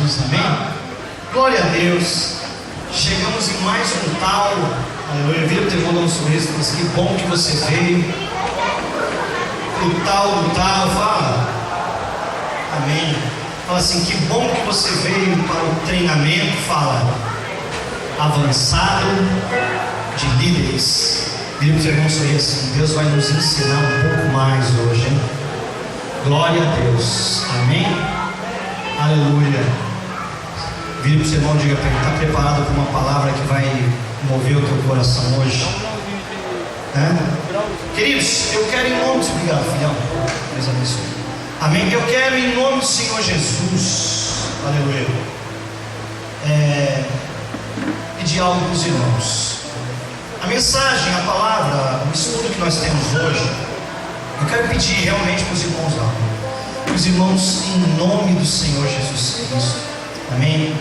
Jesus, amém? Glória a Deus. Chegamos em mais um tal. Aleluia. Vira o teu irmão, dá um sorriso, mas que bom que você veio. O tal do tal, fala. Amém. Fala assim, que bom que você veio para o treinamento, fala, avançado de líderes. Vira o teu irmão, sorriso assim, Deus vai nos ensinar um pouco mais hoje, hein? Glória a Deus, amém? Aleluia. Vira para o seu irmão e diga para ele, está preparado para uma palavra que vai mover o teu coração hoje? Queridos, eu quero em nome de... Obrigado, filhão. Deus abençoe. Amém? Eu quero em nome do Senhor Jesus, aleluia, pedir algo para os irmãos. A mensagem, a palavra, o estudo que nós temos hoje, eu quero pedir realmente para os irmãos algo. Os irmãos, em nome do Senhor Jesus Cristo, amém?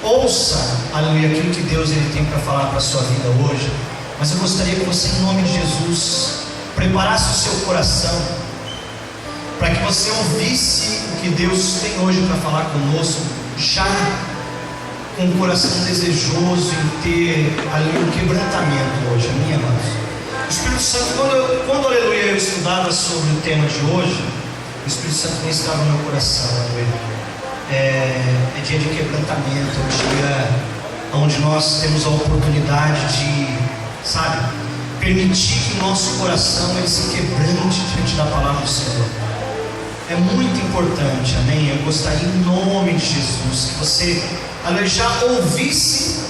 Ouça, aleluia, aquilo que Deus ele tem para falar para a sua vida hoje. Mas eu gostaria que você, em nome de Jesus, preparasse o seu coração para que você ouvisse o que Deus tem hoje para falar conosco, já com o coração desejoso em ter ali um quebrantamento hoje, amém, amados? O Espírito Santo, quando aleluia, eu estudava sobre o tema de hoje, o Espírito Santo ministrava no meu coração, aleluia. É dia de quebrantamento, é um dia onde nós temos a oportunidade de, sabe, permitir que o nosso coração ele se quebrante diante da palavra do Senhor. É muito importante, amém? Eu gostaria em nome de Jesus que você já ouvisse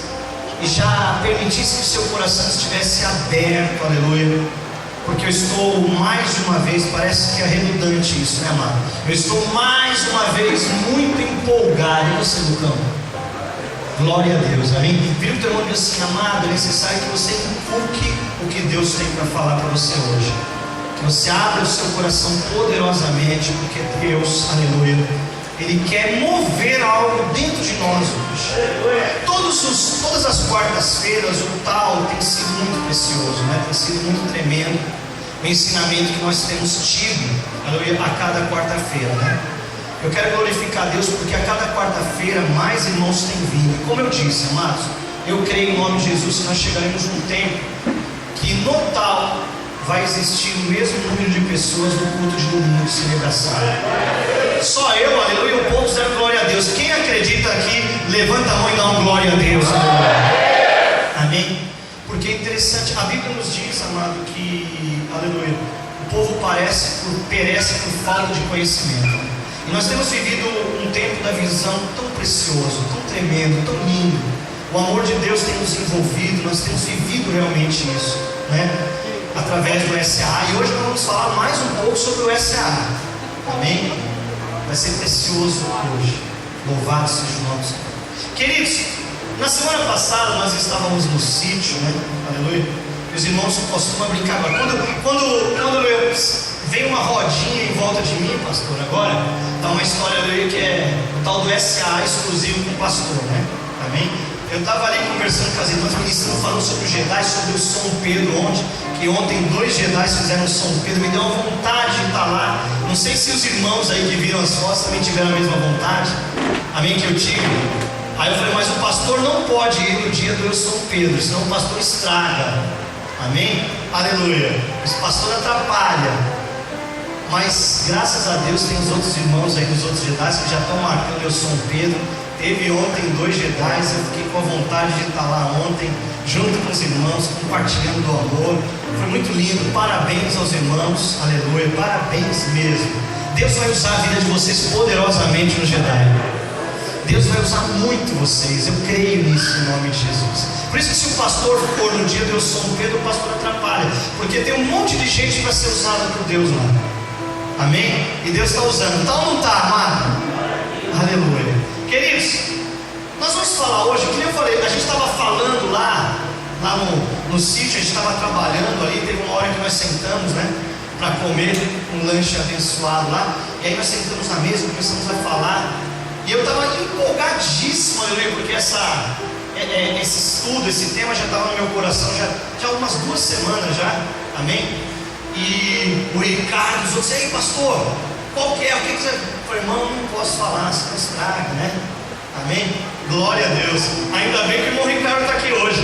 e já permitisse que o seu coração estivesse aberto, aleluia. Porque eu estou mais de uma vez, parece que é redundante isso, né, amado? Eu estou mais uma vez muito empolgado. E você, Lucão? Glória a Deus, amém? Vira o teu irmão e diz assim, amado, é necessário que você inculque o que Deus tem para falar para você hoje. Que você abra o seu coração poderosamente, porque Deus, aleluia, Ele quer mover algo dentro de nós hoje. Todas as quartas-feiras o tal tem sido muito precioso, né? Tem sido muito tremendo o ensinamento que nós temos tido, aleluia, a cada quarta-feira, né? Eu quero glorificar a Deus porque a cada quarta-feira mais irmãos têm vindo. E como eu disse, amados, eu creio em nome de Jesus que nós chegaremos num tempo que no tal vai existir o mesmo número de pessoas no culto de domingo de celebração. Só eu, aleluia, o povo dizendo glória a Deus. Quem acredita aqui, levanta a mão e dá um glória a Deus. Amém? Porque é interessante, a Bíblia nos diz, amado, que, aleluia, o povo perece por falta de conhecimento. E nós temos vivido um tempo da visão tão precioso, tão tremendo, tão lindo. O amor de Deus tem nos envolvido, nós temos vivido realmente isso, né? Através do SA. E hoje nós vamos falar mais um pouco sobre o SA. Amém? Vai ser precioso hoje. Louvado seja o nome do Senhor. Queridos, na semana passada nós estávamos no sítio, né? Aleluia. E os irmãos costumam brincar agora. Quando vem uma rodinha em volta de mim, pastor, agora está uma história ali que é o tal do SA exclusivo com o pastor, né? Amém? Eu estava ali conversando com as irmãs, ministrando, falando sobre o Jedi, sobre o São Pedro, que ontem 2 Jedi fizeram o São Pedro, me deu uma vontade de estar lá. Não sei se os irmãos aí que viram as fotos também tiveram a mesma vontade, amém, que eu tive. Aí eu falei, mas o pastor não pode ir no dia do São Pedro, senão o pastor estraga, amém? Aleluia, o pastor atrapalha. Mas graças a Deus tem os outros irmãos aí dos outros Jedi que já estão marcando o São Pedro. Teve ontem 2 Jedi, eu fiquei com a vontade de estar lá ontem, junto com os irmãos, compartilhando do amor. Foi muito lindo, parabéns aos irmãos, aleluia, parabéns mesmo. Deus vai usar a vida de vocês poderosamente no Jedi. Deus vai usar muito vocês, eu creio nisso em nome de Jesus. Por isso que se o pastor for no dia do São Pedro, o pastor atrapalha, porque tem um monte de gente que vai ser usada por Deus lá. Amém? E Deus está usando, então não está, amado? Aleluia. Queridos, nós vamos falar hoje, como eu falei, a gente estava falando lá no sítio, a gente estava trabalhando ali, teve uma hora que nós sentamos, né, para comer um lanche abençoado lá, e aí nós sentamos na mesa, começamos a falar, e eu estava empolgadíssimo, aleluia, porque esse estudo, esse tema já estava no meu coração já há umas 2 semanas já, amém? E o Ricardo, os outros, e aí pastor, qual que é? O que você... Eu falei, irmão, não posso falar, senão estraga, né? Amém? Glória a Deus. Ainda bem que o irmão Ricardo está aqui hoje.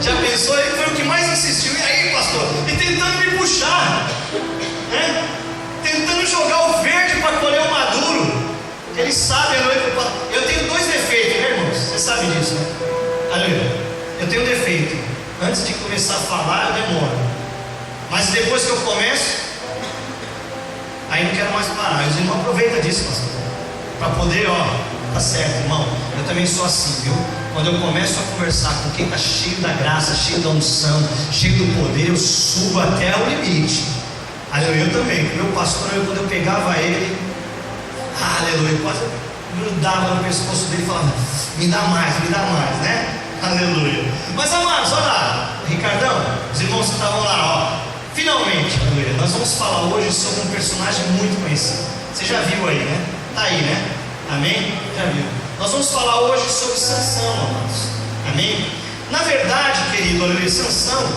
Já pensou? Ele foi o que mais insistiu. E aí, pastor? E tentando me puxar, né? Tentando jogar o verde para colher o maduro. Ele sabe, eu tenho 2 defeitos, né, irmãos? Você sabe disso, né? Aleluia. Eu tenho um defeito. Antes de começar a falar, eu demoro. Mas depois que eu começo, aí não quero mais parar. E os irmãos aproveitam disso, pastor, para poder, tá certo, irmão. Eu também sou assim, viu? Quando eu começo a conversar com quem está cheio da graça, cheio da unção, cheio do poder, eu subo até o limite. Aleluia, eu também. O meu pastor, quando eu pegava ele, aleluia, quase grudava no pescoço dele e falava: me dá mais, né? Aleluia. Mas amados, olha lá, Ricardão, os irmãos que estavam lá, finalmente, aleluia, nós vamos falar hoje sobre um personagem muito conhecido. Você já viu aí, né? Tá aí, né? Amém? Já viu? Nós vamos falar hoje sobre Sansão, amados. Amém? Na verdade, querido, aleluia, Sansão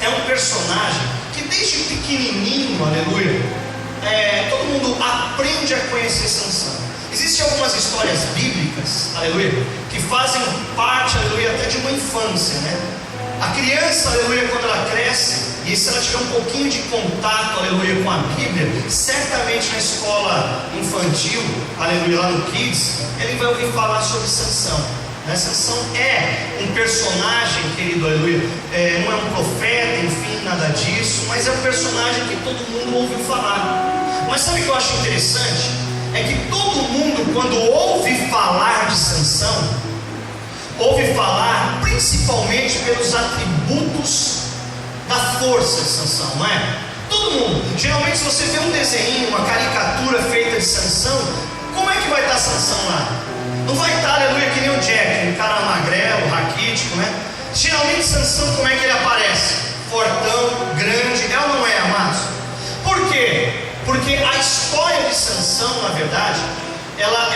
é um personagem que desde pequenininho, aleluia, todo mundo aprende a conhecer Sansão. Existem algumas histórias bíblicas, aleluia, que fazem parte, aleluia, até de uma infância, né? A criança, aleluia, quando ela cresce, e se ela tiver um pouquinho de contato, aleluia, com a Bíblia, certamente na escola infantil, aleluia, lá no Kids, ele vai ouvir falar sobre Sansão. Né? Sansão é um personagem, querido, aleluia, não é um profeta, enfim, nada disso, mas é um personagem que todo mundo ouviu falar. Mas sabe o que eu acho interessante? É que todo mundo, quando ouve falar de Sansão, ouve falar principalmente pelos atributos da força de Sansão, não é? Todo mundo. Geralmente, se você vê um desenho, uma caricatura feita de Sansão, como é que vai estar Sansão lá? Não vai estar, aleluia, que nem o Jack, um cara magrelo, raquítico, né? Geralmente, Sansão, como é que ele aparece? Fortão, grande, é ou não é, amados? Por quê? Porque a história de Sansão, na verdade, ela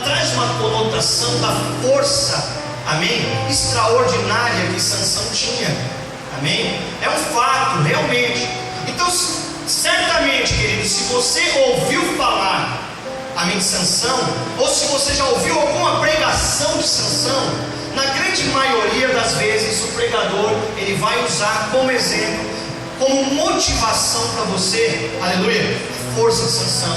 traz uma conotação da força, amém, extraordinária que Sansão tinha, amém, é um fato, realmente. Então, certamente, querido, se você ouviu falar, amém, de Sansão, ou se você já ouviu alguma pregação de Sansão, na grande maioria das vezes, o pregador, ele vai usar como exemplo, como motivação para você, aleluia, a força de Sansão.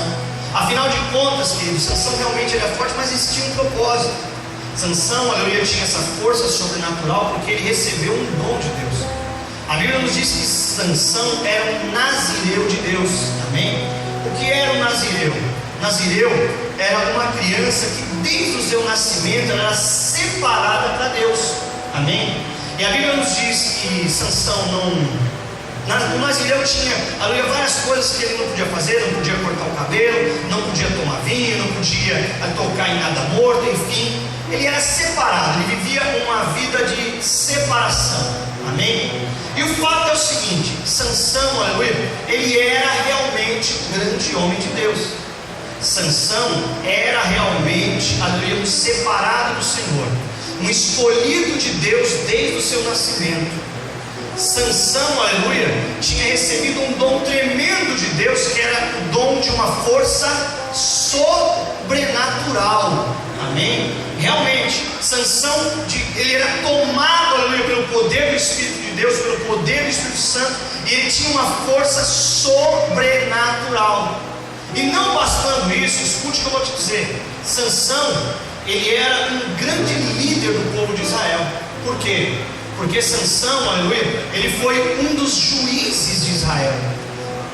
Afinal de contas, querido, Sansão realmente era forte, mas existia um propósito. Sansão, aleluia, tinha essa força sobrenatural porque ele recebeu um dom de Deus. A Bíblia nos diz que Sansão era um nazireu de Deus, amém? O que era um nazireu? Nazireu era uma criança que desde o seu nascimento ela era separada para Deus, amém? E a Bíblia nos diz que Sansão o nazireu tinha, aleluia, várias coisas que ele não podia fazer. Não podia cortar o cabelo, não podia tomar vinho, não podia tocar em nada morto, enfim, ele era separado, ele vivia uma vida de separação, amém? E o fato é o seguinte: Sansão, aleluia, ele era realmente um grande homem de Deus. Sansão era realmente, aleluia, um separado do Senhor, um escolhido de Deus desde o seu nascimento. Sansão, aleluia, tinha recebido um dom tremendo de Deus, que era o dom de uma força sobrenatural, amém? Realmente, Sansão, ele era tomado, aleluia, pelo poder do Espírito de Deus, pelo poder do Espírito Santo, e ele tinha uma força sobrenatural. E não bastando isso, escute o que eu vou te dizer, Sansão, ele era um grande líder do povo de Israel. Por quê? Porque Sansão, aleluia, ele foi um dos juízes de Israel.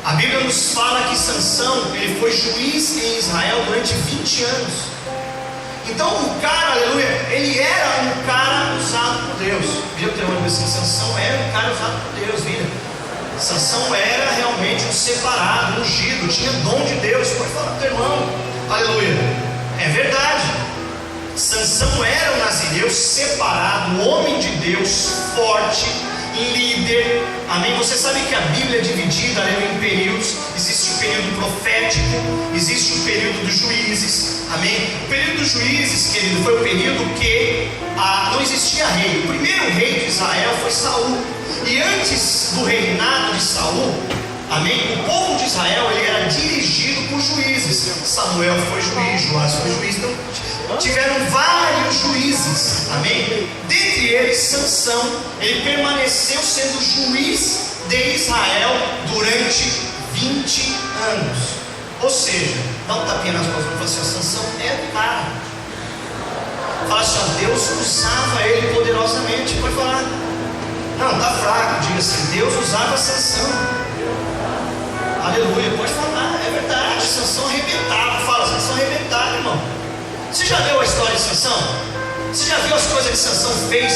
A Bíblia nos fala que Sansão, ele foi juiz em Israel durante 20 anos. Então o cara, aleluia, ele era um cara usado por Deus. Viu o termo assim? Sansão era um cara usado por Deus, vira. Sansão era realmente um separado, ungido, tinha dom de Deus. Pode falar pro teu irmão, aleluia. É verdade. Sansão era um nazireu separado, um homem de Deus, forte, líder, amém? Você sabe que a Bíblia é dividida, aleluia, em períodos. Existe o período profético, existe o período dos juízes, amém? O período dos juízes, querido, foi o período que não existia rei. O primeiro rei de Israel foi Saul, e antes do reinado de Saul, amém, o povo de Israel ele era dirigido por juízes. Samuel foi juiz, Joás foi juiz. Então, tiveram vários juízes, amém? Dentre eles, Sansão, ele permaneceu sendo juiz de Israel durante 20 anos. Ou seja, dá um tapinha nas costas e fala assim: Sansão é o cara. Fala assim: ó, Deus usava ele poderosamente. Pode falar, não, tá fraco. Diga assim: Deus usava Sansão. Aleluia, pode falar, é verdade. Sansão arrebentava. Fala, Sansão arrebentava, irmão. Você já leu a história de Sansão? Você já viu as coisas que Sansão fez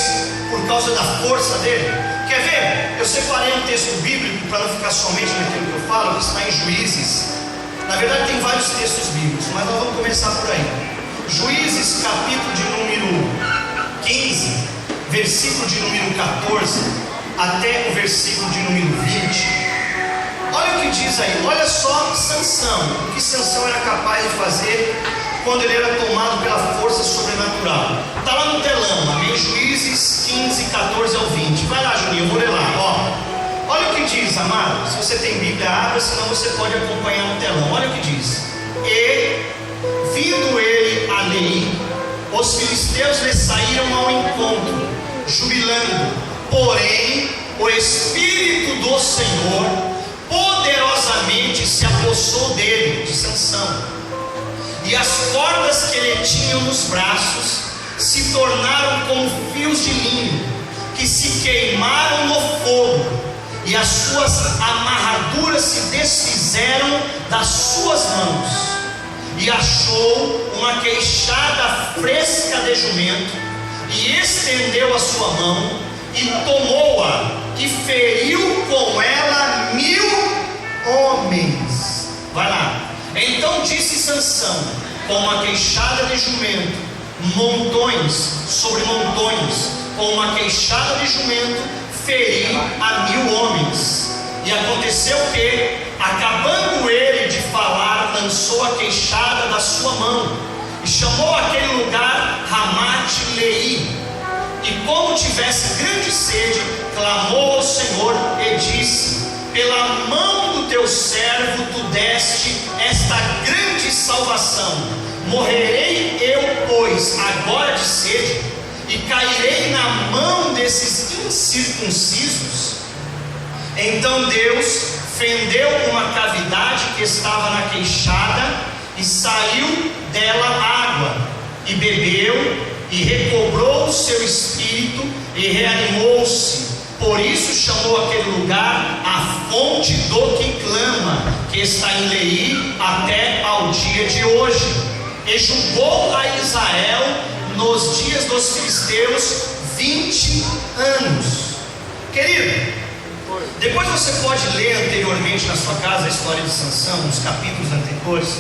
por causa da força dele? Quer ver? Eu separei um texto bíblico para não ficar somente naquilo que eu falo, que está em Juízes. Na verdade tem vários textos bíblicos, mas nós vamos começar por aí. Juízes, capítulo de número 15, versículo de número 14 até o versículo de número 20. Olha o que diz aí, olha só Sansão, o que Sansão era capaz de fazer quando ele era tomado pela força sobrenatural. Está lá no telão, amém? Juízes 15, 14 ao 20. Vai lá, Juninho, eu vou ler lá, ó. Olha o que diz, amado. Se você tem Bíblia, abra, senão você pode acompanhar no telão. Olha o que diz. E, vindo ele a Leí, os filisteus lhe saíram ao encontro, jubilando. Porém, o Espírito do Senhor poderosamente se apossou dele, de Sansão. E as cordas que ele tinha nos braços se tornaram como fios de linho, que se queimaram no fogo, e as suas amarraduras se desfizeram das suas mãos. E achou uma queixada fresca de jumento, e estendeu a sua mão, e tomou-a, e feriu com ela 1000 homens. Vai lá. Então disse Sansão, com uma queixada de jumento, montões sobre montões, com uma queixada de jumento, feri a 1000 homens. E aconteceu que, acabando ele de falar, lançou a queixada da sua mão, e chamou aquele lugar Ramate-Leí. E como tivesse grande sede, clamou ao Senhor e disse: pela mão do teu servo tu deste esta grande salvação. Morrerei eu, pois, agora de sede, e cairei na mão desses incircuncisos? Então Deus fendeu uma cavidade que estava na queixada, e saiu dela água, e bebeu, e recobrou o seu espírito, e reanimou-se. Por isso chamou aquele lugar a fonte do que clama, que está em Leí até ao dia de hoje. E julgou a Israel nos dias dos filisteus 20 anos. Querido, depois você pode ler anteriormente na sua casa a história de Sansão, nos capítulos anteriores.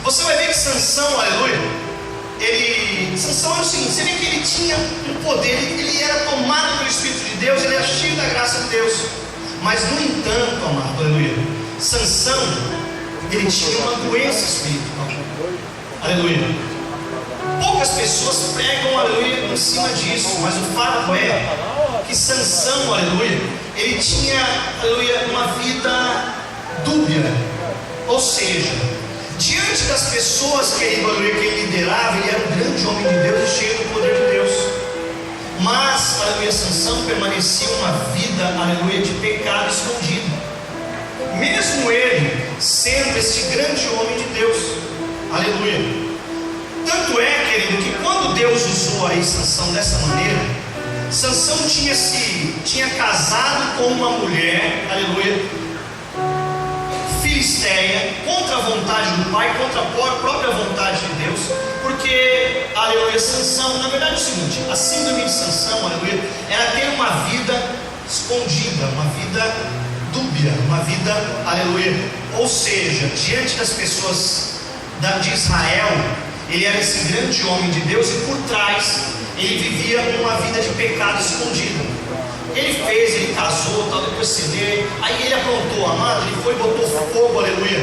Você vai ver que Sansão, aleluia, Sansão é o seguinte, você vê que ele tinha um poder, ele era tomado pelo Espírito de Deus, ele era cheio da graça de Deus. Mas no entanto, amado, aleluia, Sansão, ele tinha uma doença espiritual. Aleluia. Poucas pessoas pregam, aleluia, em cima disso, mas o fato é que Sansão, aleluia, ele tinha, aleluia, uma vida dúbia. Ou seja, diante das pessoas que ele liderava, ele era um grande homem de Deus e cheio do poder de Deus. Mas, aleluia, Sansão permanecia uma vida, aleluia, de pecado escondido. Mesmo ele sendo esse grande homem de Deus. Aleluia. Tanto é, querido, que quando Deus usou aí Sansão dessa maneira, Sansão tinha casado com uma mulher, aleluia, filisteia, contra a vontade do pai, contra a própria vontade de Deus, porque, aleluia, Sansão, na verdade é o seguinte, a síndrome de Sansão, aleluia, era ter uma vida escondida, uma vida dúbia, uma vida, aleluia, ou seja, diante das pessoas de Israel, ele era esse grande homem de Deus, e por trás ele vivia uma vida de pecado escondido. Ele casou, tal, depois se vê, aí ele aprontou, amado, ele foi e botou fogo, aleluia,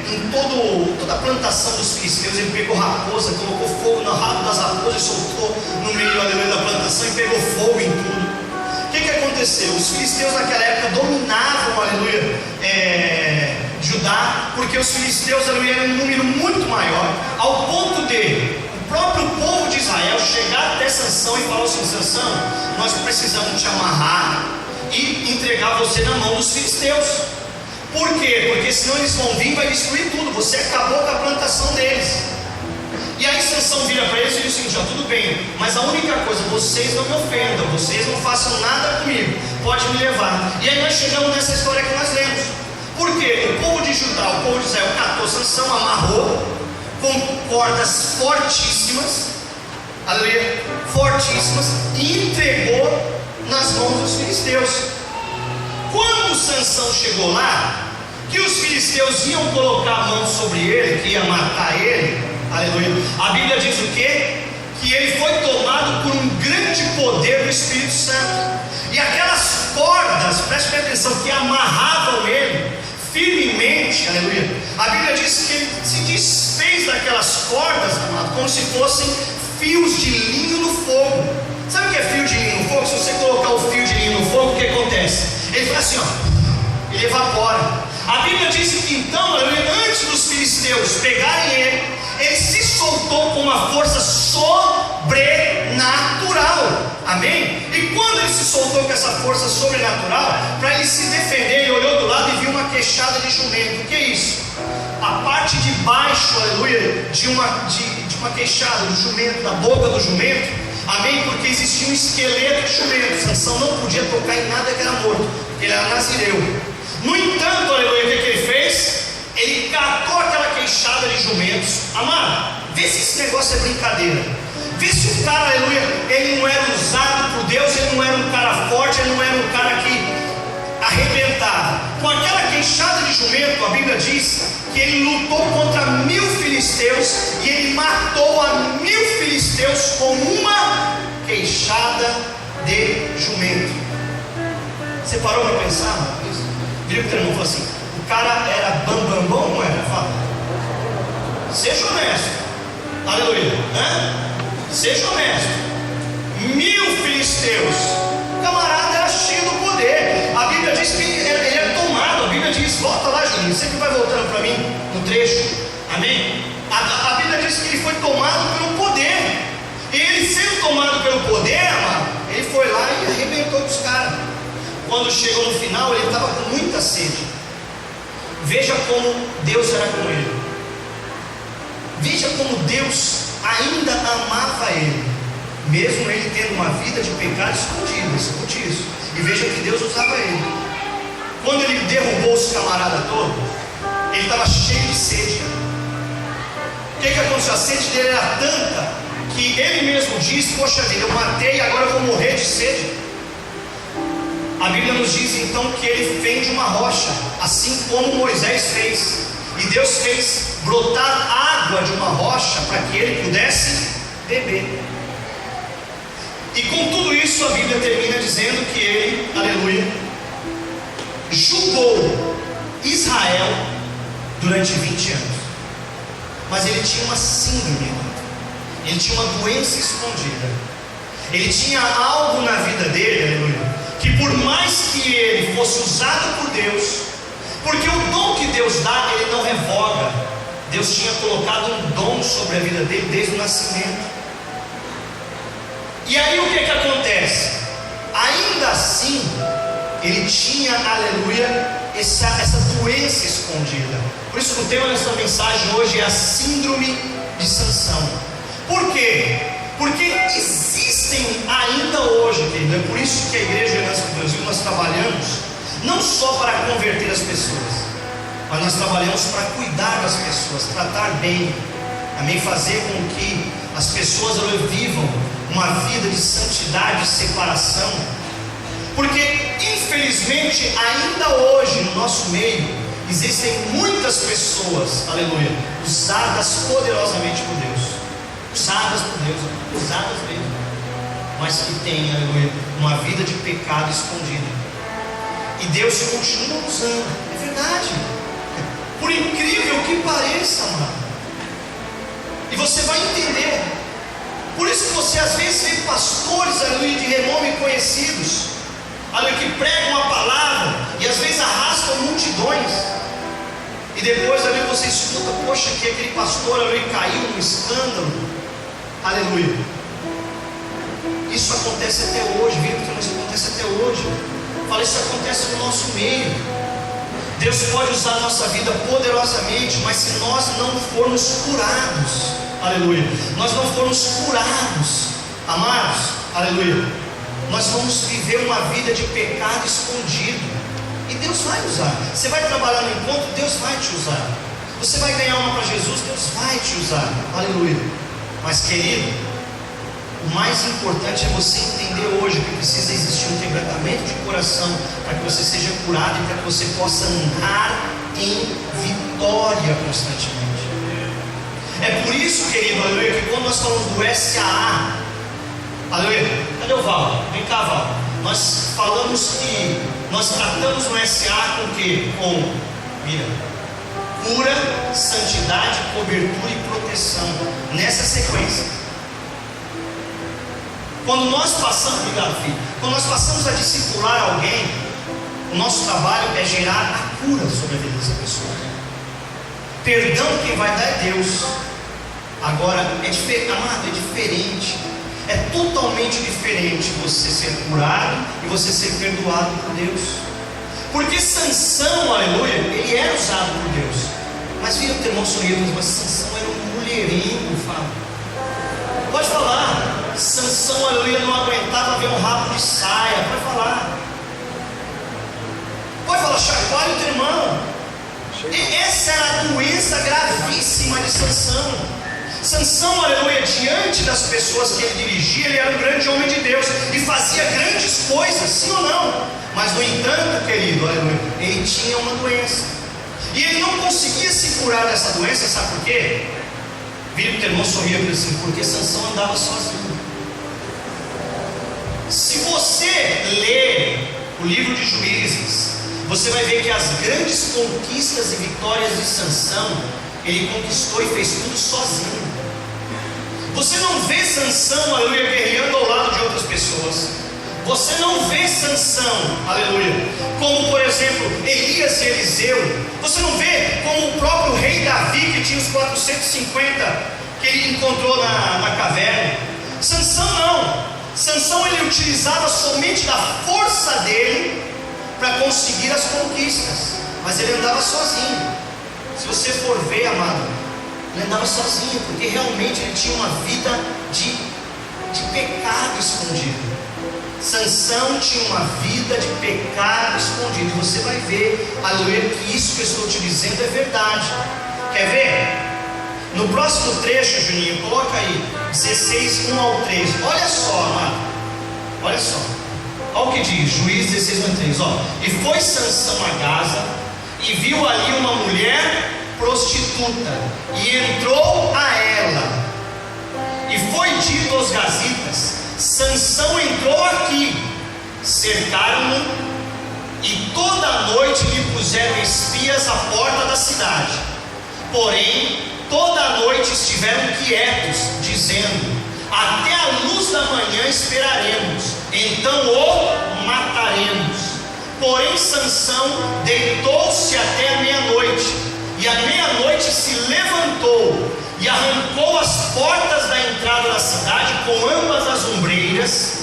em toda a plantação dos filisteus. Ele pegou raposa, colocou fogo no rabo das raposas e soltou no meio, aleluia, da plantação, e pegou fogo em tudo. O que aconteceu? Os filisteus naquela época dominavam, aleluia, Judá, porque os filisteus, aleluia, eram um número muito maior, ao ponto de o Sansão, nós precisamos te amarrar e entregar você na mão dos filisteus. Por quê? Porque senão eles vão vir e vai destruir tudo. Você acabou com a plantação deles. E aí Sansão vira para eles e diz o seguinte: tudo bem, mas a única coisa, vocês não me ofendam, vocês não façam nada comigo, pode me levar. E aí nós chegamos nessa história que nós lemos. Por quê? O povo de Judá, o povo de Israel catou Sansão, amarrou com cordas fortíssimas, aleluia, fortíssimas, e entregou nas mãos dos filisteus. Quando Sansão chegou lá, que os filisteus iam colocar a mão sobre ele, que ia matar ele, aleluia, a Bíblia diz o quê? Que ele foi tomado por um grande poder do Espírito Santo, e aquelas cordas, preste atenção, que amarravam ele firmemente, aleluia, a Bíblia diz que ele se desfez daquelas cordas, amado, como se fossem fios de linho no fogo. Sabe o que é fio de linho no fogo? Se você colocar o fio de linho no fogo, o que acontece? Ele faz assim, ó, ele evapora. A Bíblia diz que então, antes dos filisteus pegarem ele se soltou com uma força sobrenatural. Amém? E quando ele se soltou com essa força sobrenatural, para ele se defender, ele olhou do lado e viu uma queixada de jumento. O que é isso? A parte de baixo, aleluia, de uma queixada do jumento, da boca do jumento. Amém? Porque existia um esqueleto de jumento. Sansão não podia tocar em nada que era morto, porque ele era nazireu. No entanto, aleluia, o que ele fez? Ele catou aquela queixada de jumentos. Amado, vê se esse negócio é brincadeira. Vê se o cara, aleluia, ele não era usado por Deus, ele não era um cara forte, ele não era um cara que arrebentava. Com aquela queixada de jumento, a Bíblia diz que ele lutou contra 1000 filisteus e ele matou a 1000 filisteus com uma queixada de jumento. Você parou para pensar, mano? Vira para o teu irmão e falou assim: o cara era bambambão, não era? Fala. Seja honesto. Aleluia. Seja honesto. 1000 filisteus. O camarada era cheio do poder. A Bíblia diz que ele era tomado. A Bíblia diz, volta lá, Juninho, sempre vai voltando para mim no trecho. Amém? A Bíblia diz que ele foi tomado pelo poder. E ele sendo tomado pelo poder, amado, ele foi lá e arrebentou com os caras. Quando chegou no final, ele estava com muita sede. Veja como Deus era com ele. Veja como Deus ainda amava ele, mesmo ele tendo uma vida de pecado escondido. Escute isso. E veja que Deus usava ele. Quando ele derrubou os camaradas todos, ele estava cheio de sede. O que aconteceu? A sede dele era tanta que ele mesmo disse: poxa vida, eu matei e agora eu vou morrer de sede. A Bíblia nos diz então que ele fende uma rocha, assim como Moisés fez. E Deus fez brotar água de uma rocha para que ele pudesse beber. E com tudo isso a Bíblia termina dizendo que ele, aleluia, julgou Israel durante 20 anos. Mas ele tinha uma síndrome, ele tinha uma doença escondida. Ele tinha algo na vida dele, aleluia, que por mais que ele fosse usado por Deus, porque o dom que Deus dá, ele não revoga. Deus tinha colocado um dom sobre a vida dele desde o nascimento. E aí o que acontece? Ainda assim, ele tinha, aleluia, essa doença escondida. Por isso que o tema dessa mensagem hoje é a síndrome de Sansão. Por quê? Porque existem ainda hoje, querido, é por isso que a Igreja Aliança do Brasil nós trabalhamos não só para converter as pessoas, mas nós trabalhamos para cuidar das pessoas, tratar bem, amém? Fazer com que as pessoas vivam uma vida de santidade e separação, porque infelizmente ainda hoje no nosso meio existem muitas pessoas, aleluia, usadas poderosamente por Deus, usadas mesmo, mas que têm, aleluia, uma vida de pecado escondida. E Deus continua usando, é verdade, por incrível que pareça, amado. E você vai entender. Por isso que você às vezes vê pastores, aleluia, de renome conhecidos, aleluia, que pregam a palavra e às vezes arrastam multidões. E depois, aleluia, você escuta, poxa, que aquele pastor, aleluia, caiu num escândalo. Aleluia. Isso acontece até hoje, isso acontece até hoje. Fala, isso acontece no nosso meio. Deus pode usar a nossa vida poderosamente, mas se nós não formos curados, aleluia, nós não formos curados, amados, aleluia, nós vamos viver uma vida de pecado escondido. E Deus vai usar. Você vai trabalhar no encontro, Deus vai te usar. Você vai ganhar uma para Jesus, Deus vai te usar, aleluia. Mas querido, o mais importante é você entender hoje que precisa existir um quebrantamento de coração para que você seja curado e para que você possa andar em vitória constantemente. É por isso, querido, aleluia, que quando nós falamos do SAA, aleluia, cadê o Val? Vem cá, Val. Nós falamos que nós tratamos no SA com o quê? Com, mira, cura, santidade, cobertura e proteção, nessa sequência. Quando nós passamos, obrigado, filho, quando nós passamos a discipular alguém, o nosso trabalho é gerar a cura sobre a vida dessa pessoa. Perdão quem vai dar é Deus. Agora, amado, é diferente. É totalmente diferente você ser curado e você ser perdoado por Deus. Porque Sansão, aleluia, ele era usado por Deus. Mas vira o teu irmão sorrindo, mas Sansão era um mulherengo, Fábio. Pode falar. Sansão, aleluia, não aguentava ver um rabo de saia. Pode falar. Pode falar, chacoalha o teu irmão. E essa era a doença gravíssima de Sansão. Sansão, aleluia, diante das pessoas que ele dirigia, ele era um grande homem de Deus e fazia grandes coisas, sim ou não? Mas no entanto, querido, aleluia, ele tinha uma doença e ele não conseguia se curar dessa doença, sabe por quê? Vira o teu irmão sorria e disse assim, porque Sansão andava sozinho. Se você ler o livro de Juízes, você vai ver que as grandes conquistas e vitórias de Sansão, ele conquistou e fez tudo sozinho. Você não vê Sansão, aleluia, guerreando ao lado de outras pessoas. Você não vê Sansão, aleluia, como por exemplo Elias e Eliseu. Você não vê como o próprio rei Davi, que tinha os 450 que ele encontrou na caverna. Sansão não. Sansão ele utilizava somente da força dele para conseguir as conquistas, mas ele andava sozinho. Se você for ver, amado, ele andava sozinho, porque realmente ele tinha uma vida de pecado escondido. Sansão tinha uma vida de pecado escondido. E você vai ver, aleluia, que isso que eu estou te dizendo é verdade. Quer ver? No próximo trecho, Juninho, coloca aí 16, 1 ao 3. Olha só, amado, olha só. Olha o que diz, Juízes 16, 1 ao 3. Ó. E foi Sansão a Gaza e viu ali uma mulher prostituta e entrou a ela. E foi dito aos gazitas: Sansão entrou aqui. Cercaram-no e toda a noite lhe puseram espias à porta da cidade. Porém, toda a noite estiveram quietos, dizendo: até a luz da manhã esperaremos, então o mataremos. Porém Sansão deitou-se até a meia-noite, e à meia-noite se levantou e arrancou as portas da entrada da cidade com ambas as ombreiras,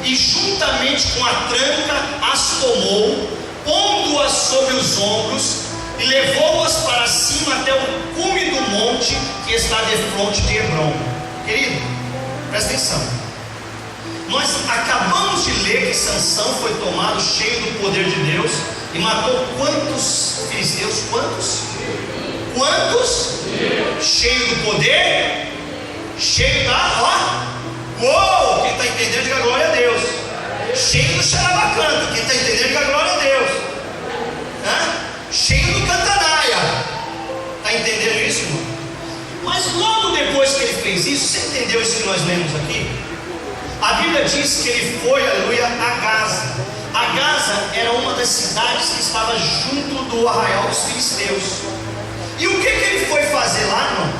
e juntamente com a tranca as tomou, pondo-as sobre os ombros, e levou-as para cima até o cume do monte que está defronte de Hebrom. Querido, presta atenção. Nós acabamos de ler que Sansão foi tomado cheio do poder de Deus e matou quantos filisteus? Quantos? Cheio do poder? Cheio da... Uou! Quem está entendendo, diga glória a Deus. Cheio do xarabacanta. Quem está entendendo, diga glória a Deus. Cheio do cantanaia. Está entendendo isso, irmão? Mas logo depois que ele fez isso, você entendeu isso que nós lemos aqui? A Bíblia diz que ele foi, aleluia, a Gaza. A Gaza era uma das cidades que estava junto do arraial dos filisteus. E o que ele foi fazer lá, irmão?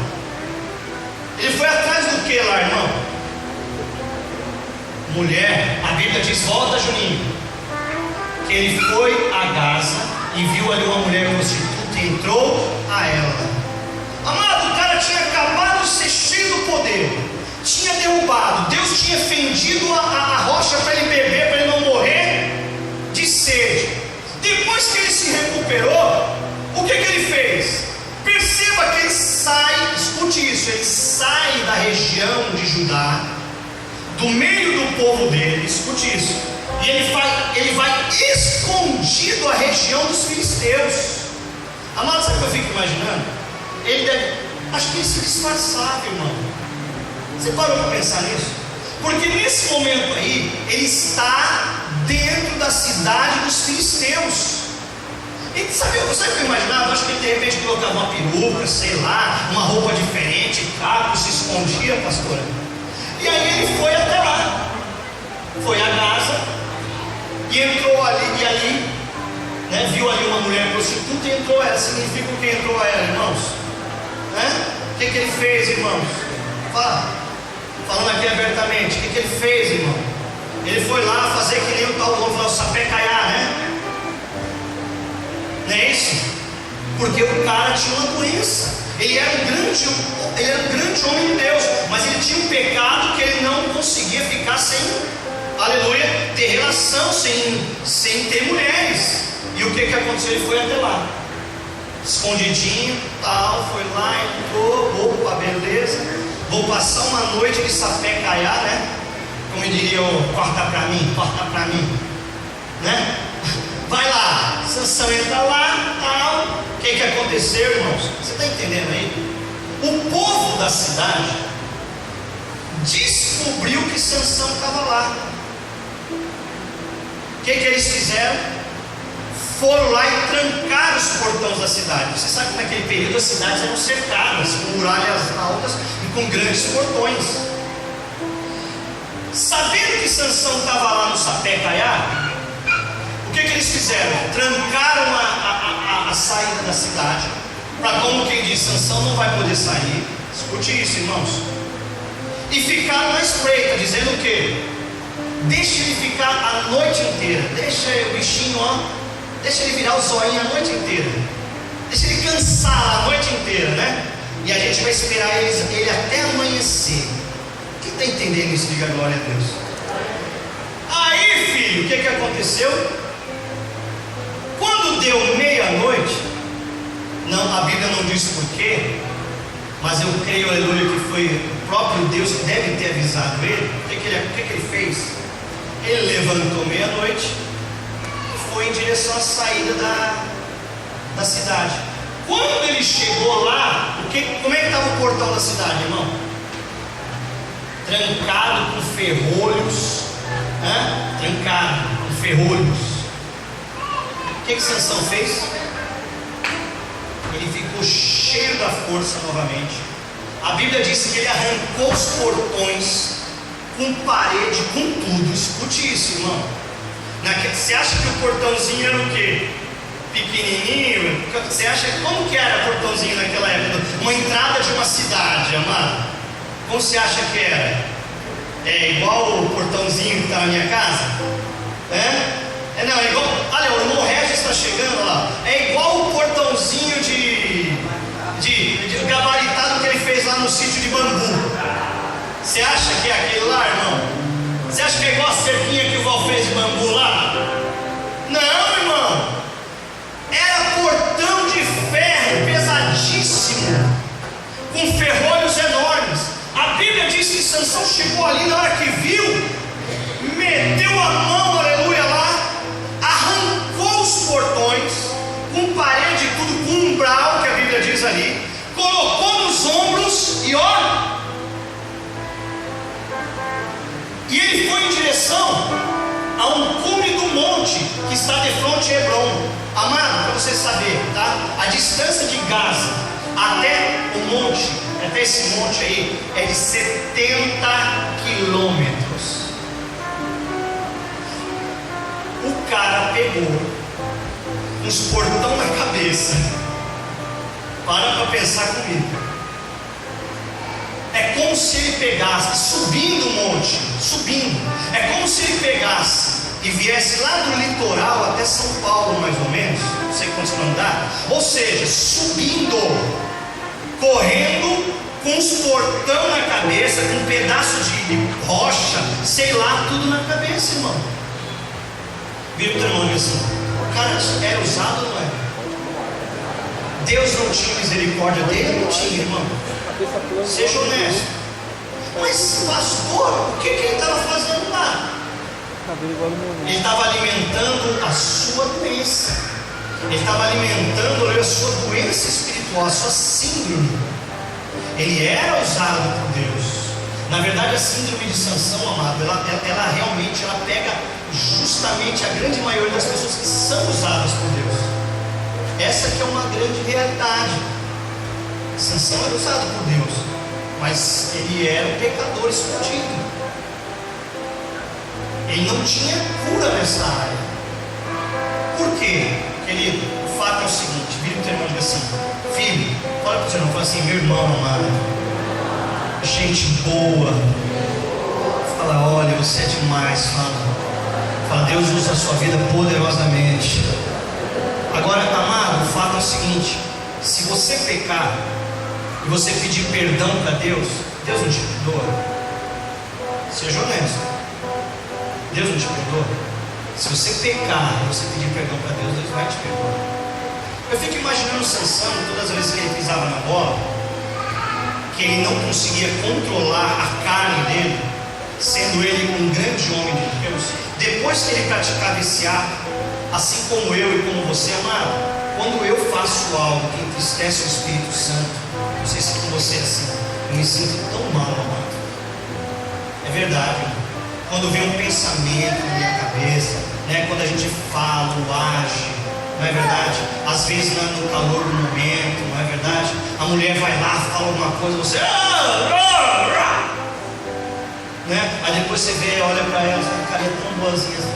Ele foi atrás do que lá, irmão? Mulher. A Bíblia diz, volta, Juninho, que ele foi a Gaza e viu ali uma mulher prostituta e entrou a ela. Amado, o cara tinha acabado de ser cheio do poder, tinha derrubado, Deus Deus tinha fendido a rocha para ele beber, para ele não morrer de sede. Depois que ele se recuperou, o que ele fez? Perceba que ele sai, escute isso, ele sai da região de Judá, do meio do povo dele, escute isso, e ele vai escondido à região dos filisteus. Amado, sabe o que eu fico imaginando? Acho que ele se disfarçava, irmão. Você parou para pensar nisso? Porque nesse momento aí, ele está dentro da cidade dos filisteus. E sabe o que eu imaginava? Acho que ele de repente colocava uma peruca, sei lá, uma roupa diferente, capo, se escondia, pastora. E aí ele foi até lá, foi a Gaza, e entrou ali, né, viu ali uma mulher prostituta e entrou ela. Significa o que entrou a ela, irmãos? O que ele fez, irmãos? Falando aqui abertamente, o que ele fez, irmão? Ele foi lá fazer que nem o tal homem, o sapecaiá, né? Não é isso? Porque o cara tinha uma doença. Ele era um grande homem de Deus, mas ele tinha um pecado que ele não conseguia ficar sem, aleluia, ter relação, sem ter mulheres. E o que aconteceu? Ele foi até lá, escondidinho, tal, foi lá, entrou, opa, beleza, vou passar uma noite de sapecaiá, né? Como diria o corta pra mim, né? Vai lá, Sansão entra lá, tal. O que aconteceu, irmãos? Você está entendendo aí? O povo da cidade descobriu que Sansão estava lá. O que eles fizeram? Foram lá e trancaram os portões da cidade. Você sabe que naquele período as cidades eram cercadas com muralhas altas e com grandes portões. Sabendo que Sansão estava lá no sapecaiá, o que eles fizeram? Trancaram a saída da cidade, para, como quem diz, Sansão não vai poder sair. Escute isso, irmãos. E ficaram na espreita, dizendo o quê? Deixa ele ficar a noite inteira, deixa o bichinho, deixa ele virar o zoinho a noite inteira, deixa ele cansar a noite inteira, né? E a gente vai esperar ele até amanhecer. Quem está entendendo isso? Diga glória a Deus. Aí, filho, o que aconteceu? Quando deu meia-noite, não, a Bíblia não diz porquê, mas eu creio, aleluia, que foi o próprio Deus que deve ter avisado ele. O que ele fez? Ele levantou meia-noite e foi em direção à saída da cidade. Quando ele chegou lá, como é que estava o portão da cidade, irmão? Trancado com ferrolhos, trancado com ferrolhos. O que Sansão fez? Ele ficou cheio da força novamente. A Bíblia diz que ele arrancou os portões com parede, com tudo. Escute isso, irmão. Você acha que o portãozinho era o quê? Pequenininho? Você acha como que era o portãozinho naquela época? Uma entrada de uma cidade, amado. Como você acha que era? É igual o portãozinho que está na minha casa? Não, é igual. Olha, o irmão Regis está chegando lá. É igual o portãozinho de gabaritado que ele fez lá no sítio de Bambu. Você acha que é aquele lá, irmão? Você acha que é igual a cerquinha que o Val fez de bambu lá? Não, irmão. Era portão de ferro pesadíssimo, com ferrolhos enormes. A Bíblia diz que Sansão chegou ali, na hora que viu, meteu a mão, aleluia, lá, arrancou os portões, com parede e tudo, com umbral, que a Bíblia diz ali, colocou nos ombros e ele foi em direção a um cume do monte que está de frente a Hebron. Amado, para você saber, tá? A distância de Gaza até o monte, até esse monte aí, é de 70 quilômetros. O cara pegou uns portão na cabeça. Para pensar comigo. É como se ele pegasse, subindo o monte, é como se ele pegasse e viesse lá do litoral até São Paulo, mais ou menos, não sei quantos quilômetros dá, ou seja, subindo, correndo com uns portão na cabeça, com um pedaço de rocha, sei lá, tudo na cabeça, irmão. Vira o teu irmão assim: o cara era usado ou não era? Deus não tinha misericórdia dele? Não tinha, irmão. Seja honesto. Mas pastor, o que ele estava fazendo lá? Ele estava alimentando a sua doença. Ele estava alimentando a sua doença espiritual, a sua síndrome. Ele era usado por Deus. Na verdade, a síndrome de Sansão, amado, ela realmente pega justamente a grande maioria das pessoas que são usadas por Deus. Essa que é uma grande realidade. Sansão era usado por Deus, mas ele era um pecador escondido. Ele não tinha cura nessa área. Por quê, querido? O fato é o seguinte: vira o teu irmão e diga assim: filho, olha para o teu irmão e fala assim: meu irmão amado, gente boa. Fala: olha, você é demais. Fala: Deus usa a sua vida poderosamente. Agora, amado, o fato é o seguinte: se você pecar e você pedir perdão para Deus, Deus não te perdoa. Seja honesto. Deus não te perdoa. Se você pecar e você pedir perdão para Deus, Deus vai te perdoar. Eu fico imaginando Sansão, todas as vezes que ele pisava na bola, que ele não conseguia controlar a carne dele, sendo ele um grande homem de Deus. Depois que ele praticava esse ato, assim como eu e como você, amado, quando eu faço algo que entristece o Espírito Santo, não sei se com você é assim, eu me sinto tão mal, amado. É verdade, irmão. Quando vem um pensamento na minha cabeça, né? Quando a gente fala ou age, não é verdade? Às vezes no calor do momento, não é verdade? A mulher vai lá, fala alguma coisa, você né? Aí depois você vê, olha para ela, uma carinha tão boazinha assim.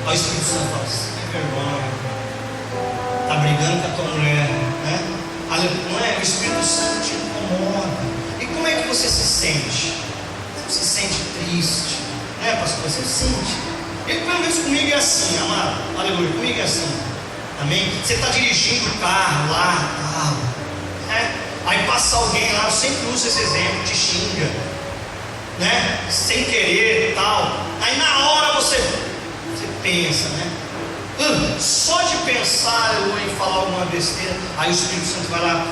Aí o Espírito Santo fala assim: que vergonha, tá brigando com a tua mulher, né? Não é? O Espírito Santo te incomoda. E como é que você se sente? Você se sente triste, né, pastor? Você se sente. E pelo menos comigo é assim, amado. Aleluia, comigo é assim. Amém? Você está dirigindo o carro lá, né? Aí passa alguém lá, eu sempre uso esse exemplo, te xinga, né? Sem querer, tal. Aí na hora você pensa, né? Só de pensar eu em falar alguma besteira, aí o Espírito Santo vai lá.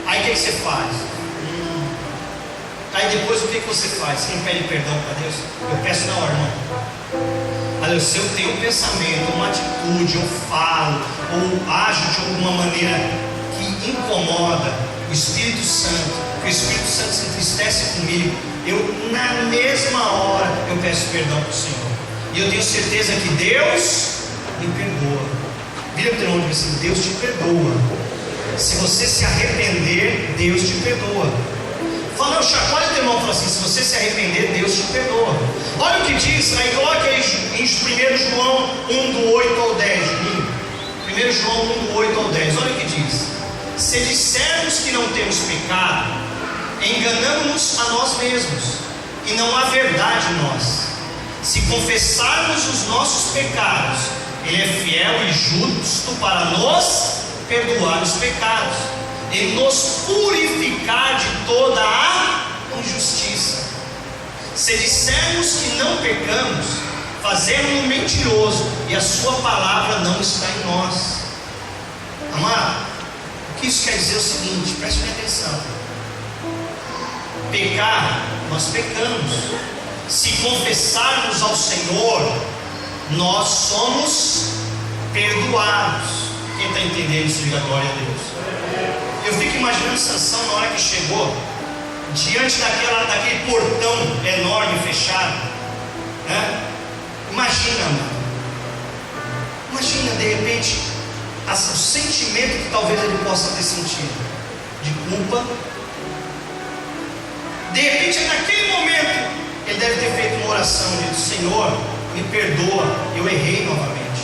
Aí o que você faz? Aí depois o que você faz? Quem pede perdão para Deus? Eu peço na hora, irmão. Olha, se eu tenho um pensamento, uma atitude, ou falo, ou ajo de alguma maneira que incomoda o Espírito Santo, que o Espírito Santo se entristece comigo, eu na mesma hora eu peço perdão para o Senhor. E eu tenho certeza que Deus me perdoa. Vira para o teu irmão e diz assim: Deus te perdoa. Se você se arrepender, Deus te perdoa. Fala, chacoalha o teu irmão e fala assim: se você se arrepender, Deus te perdoa. Olha o que diz, aí coloca aí em 1 João 1 do 8 ao 10. 1 João 1 do 8 ao 10, olha o que diz: se dissermos que não temos pecado, enganamos-nos a nós mesmos, e não há verdade em nós. Se confessarmos os nossos pecados, Ele é fiel e justo para nos perdoar os pecados e nos purificar de toda a injustiça. Se dissermos que não pecamos, fazemos-no mentiroso, e a sua palavra não está em nós. Amado, o que isso quer dizer é o seguinte, preste atenção: pecar, nós pecamos. Se confessarmos ao Senhor, nós somos perdoados. Quem está entendendo isso, diga glória a Deus. Eu fico imaginando Sansão na hora que chegou diante daquele portão enorme fechado, né? Imagina, mano. Imagina de repente o sentimento que talvez ele possa ter sentido de culpa. De repente, naquele momento, ele deve ter feito uma oração de: Senhor, me perdoa, eu errei novamente,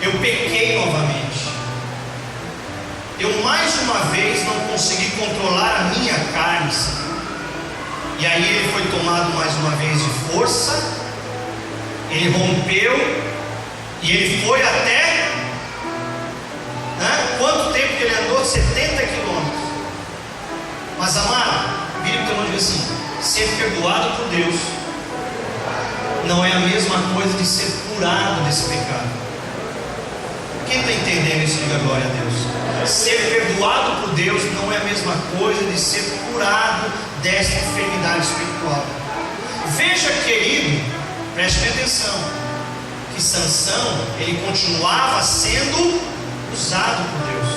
eu pequei novamente, eu mais uma vez não consegui controlar a minha carne. E aí ele foi tomado mais uma vez de força, ele rompeu, e ele foi até, né? Quanto tempo que ele andou? 70 quilômetros. Mas amado, a Bíblia diz assim: ser perdoado por Deus não é a mesma coisa de ser curado desse pecado. Quem está entendendo isso, diga glória a Deus. Ser perdoado por Deus não é a mesma coisa de ser curado dessa enfermidade espiritual. Veja, querido, preste atenção, que Sansão, ele continuava sendo usado por Deus,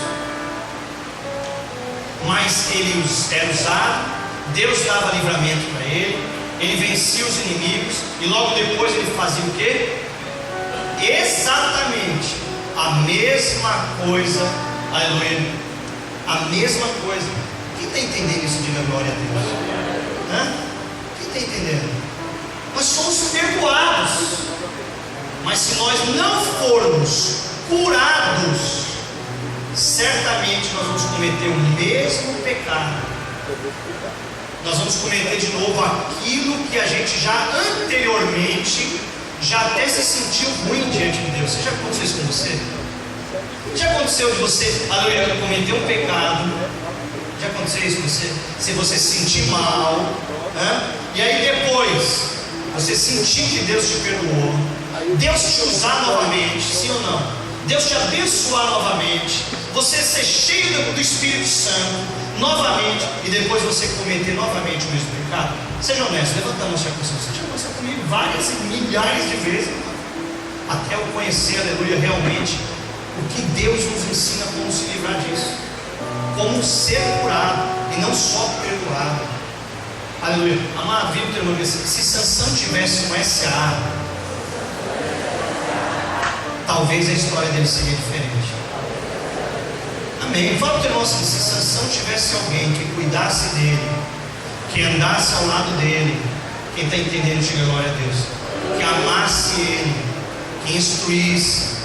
mas ele era usado, Deus dava livramento para ele, ele vencia os inimigos, e logo depois ele fazia o quê? Exatamente a mesma coisa, aleluia, a mesma coisa. Quem está entendendo isso, diga glória a Deus. Quem está entendendo? Nós somos perdoados, mas se nós não formos curados, certamente nós vamos cometer o mesmo pecado. Nós vamos cometer de novo aquilo que a gente já anteriormente já até se sentiu ruim diante de Deus. Já aconteceu isso com você? Já aconteceu de você, aleluia, cometer um pecado? Já aconteceu isso com você? Se você se sentir mal, e aí depois você sentir que Deus te perdoou, Deus te usar novamente, sim ou não? Deus te abençoar novamente, você ser cheio do Espírito Santo novamente, e depois você cometer novamente o mesmo pecado. Seja honesto, levanta a mão se aconteceu. Você já aconteceu comigo várias e milhares de vezes, até eu conhecer, aleluia, realmente o que Deus nos ensina, como se livrar disso, como ser curado e não só perdoado. Aleluia. Amado, viu, teu irmão, se Sansão tivesse um SA, talvez a história dele seria diferente. Amém. Fala para o teu irmão assim: se Sansão tivesse alguém que cuidasse dele, que andasse ao lado dele, quem está entendendo, diga glória a Deus, que amasse ele, que instruísse,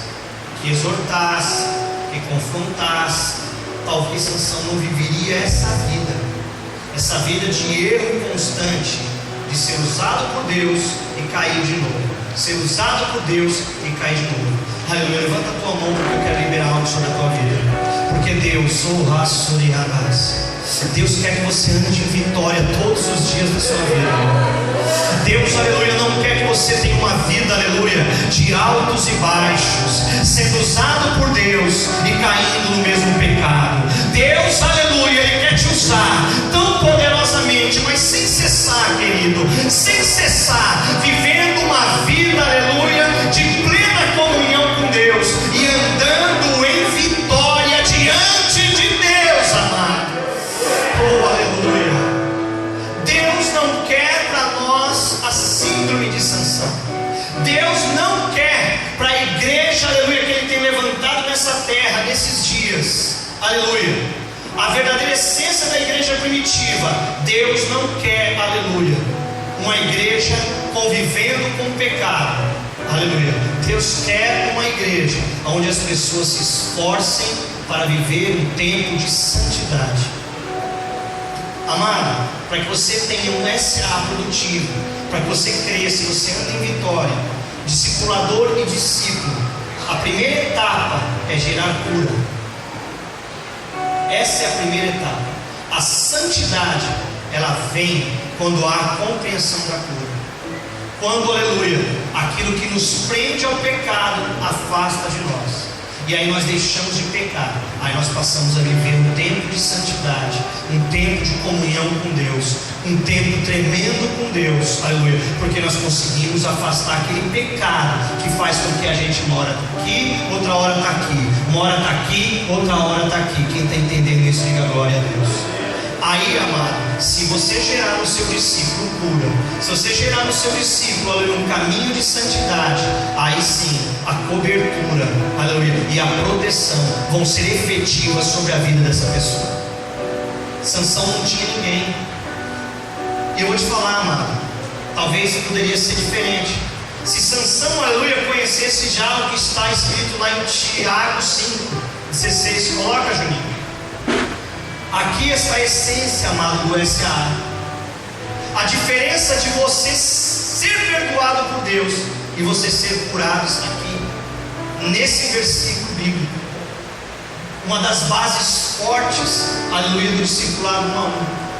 que exortasse, que confrontasse, talvez Sansão não viveria essa vida de erro constante, de ser usado por Deus e cair de novo, ser usado por Deus e cair de novo. Aleluia. Levanta a tua mão, porque eu quero liberar algo sobre a tua vida. Porque Deus, Deus quer que você ande em vitória todos os dias da sua vida. Deus, aleluia, não quer que você tenha uma vida, aleluia, de altos e baixos, sendo usado por Deus e caindo no mesmo pecado. Deus, aleluia, Ele quer te usar tão poderosamente, mas sem cessar, querido, sem cessar, vivendo uma vida, aleluia, de plena comunhão com Deus e andando em vitória diante de Deus, amado. Oh, aleluia. Deus não quer para nós a síndrome de Sansão. Deus não quer para a igreja, aleluia, que Ele tem levantado nessa terra, nesses dias, aleluia, a verdadeira essência da igreja primitiva. Deus não quer, aleluia, uma igreja convivendo com o pecado, aleluia. Deus quer uma igreja onde as pessoas se esforcem para viver um tempo de santidade. Amado, para que você tenha um SA produtivo, para que você cresça e você ande em vitória, discipulador e discípulo, a primeira etapa é gerar cura. Essa é a primeira etapa. A santidade, ela vem quando há a compreensão da cura. Quando, aleluia, aquilo que nos prende ao pecado afasta de nós, e aí nós deixamos de pecar, aí nós passamos a viver um tempo de santidade, um tempo de comunhão com Deus, um tempo tremendo com Deus, aleluia, porque nós conseguimos afastar aquele pecado que faz com que a gente mora aqui, outra hora está aqui, mora está aqui, outra hora está aqui. Quem está entendendo isso, diga glória a Deus. Aí, amado, se você gerar no seu discípulo cura, se você gerar no seu discípulo, aleluia, um caminho de santidade, aí sim, a cobertura, aleluia, e a proteção vão ser efetivas sobre a vida dessa pessoa. Sansão não tinha ninguém. E eu vou te falar, amado, talvez poderia ser diferente. Se Sansão, aleluia, conhecesse já o que está escrito lá em Tiago 5:16, coloca, Juninho. Aqui está a essência, amado, do SA. A diferença de você ser perdoado por Deus e você ser curado está aqui, nesse versículo bíblico. Uma das bases fortes, aleluia, do discipulado 1 a 1.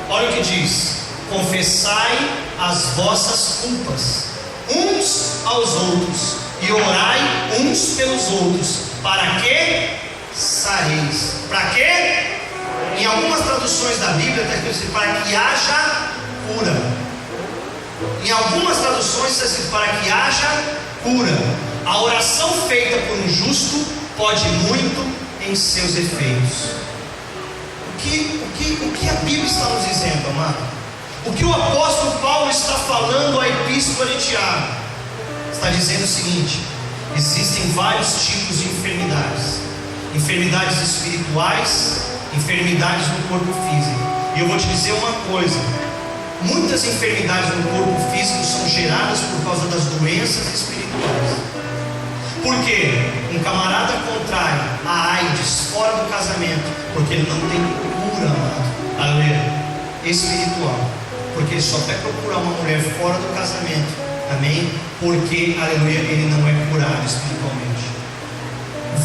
Olha o que diz: confessai as vossas culpas uns aos outros e orai uns pelos outros, para que sareis. Para quê? Em algumas traduções da Bíblia está escrito assim, para que haja cura. Em algumas traduções está escrito para que haja cura. A oração feita por um justo pode muito em seus efeitos. O que a Bíblia está nos dizendo, amado? O que o apóstolo Paulo está falando à epístola de Tiago? Está dizendo o seguinte: existem vários tipos de enfermidades. Enfermidades espirituais, enfermidades no corpo físico. E eu vou te dizer uma coisa: muitas enfermidades no corpo físico são geradas por causa das doenças espirituais. Por quê? Um camarada contrai a AIDS fora do casamento porque ele não tem cura, amado, aleluia, espiritual. Porque ele só vai procurar uma mulher fora do casamento, amém? Porque, aleluia, ele não é curado espiritualmente.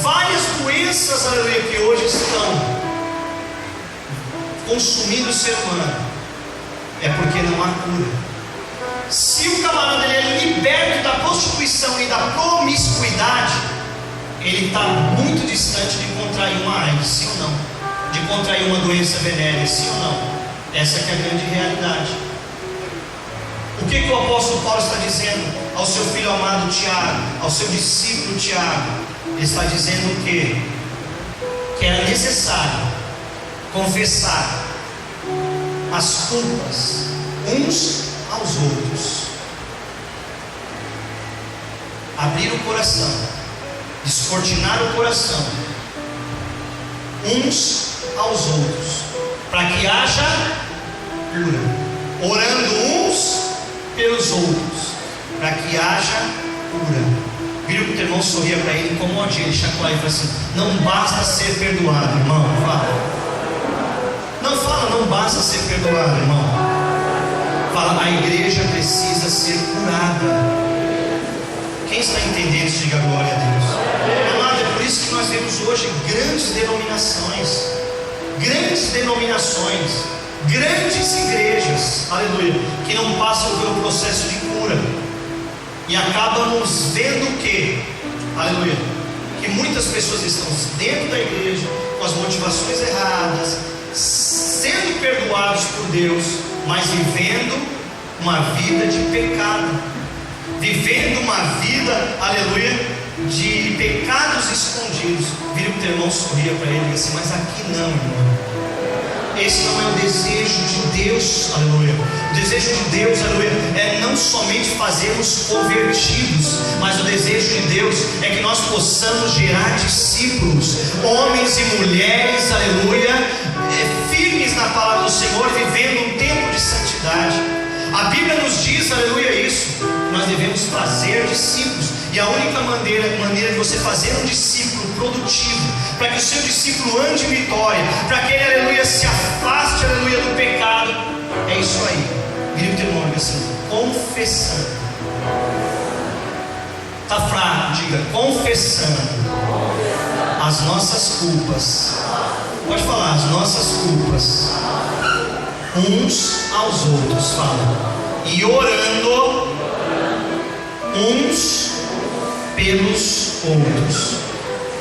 Várias doenças, aleluia, que hoje estão consumindo o ser humano, é porque não há cura. Se o camarada ele é liberto da prostituição e da promiscuidade, ele está muito distante de contrair uma AIDS, sim ou não? De contrair uma doença venérea, sim ou não? Essa que é a grande realidade. O que o apóstolo Paulo está dizendo ao seu filho amado Tiago, ao seu discípulo Tiago? Ele está dizendo o quê? Que era necessário confessar as culpas uns aos outros, abrir o coração, descortinar o coração uns aos outros, para que haja cura, orando uns pelos outros, para que haja cura. Vira que o teu irmão, sorria para ele, incomode ele, chacoalha e fala assim: não basta ser perdoado, irmão. Não basta ser perdoado, irmão. Fala, a igreja precisa ser curada. Quem está entendendo isso, diga glória a Deus. Amado, é por isso que nós vemos hoje grandes denominações, grandes igrejas, aleluia, que não passam pelo processo de cura. E acabamos vendo que, aleluia, que muitas pessoas estão dentro da igreja com as motivações erradas, sendo perdoados por Deus, mas vivendo uma vida de pecado, vivendo uma vida, aleluia, de pecados escondidos. Vira o teu irmão, sorria para ele e diga assim: mas aqui não, irmão. Esse não é o desejo de Deus, aleluia. O desejo de Deus, aleluia, é não somente fazermos convertidos, mas o desejo de Deus é que nós possamos gerar discípulos, homens e mulheres, aleluia, firmes na palavra do Senhor, vivendo um tempo de santidade. A Bíblia nos diz, aleluia, isso. Nós devemos fazer discípulos. E a única maneira de você fazer um discípulo produtivo, para que o seu discípulo ande em vitória, para que ele, aleluia, se afaste, aleluia, do pecado, é isso aí. Vira o teu nome assim: confessando. Está fraco, diga: confessando as nossas culpas. Pode falar, as nossas culpas uns aos outros, fala, e orando uns pelos outros.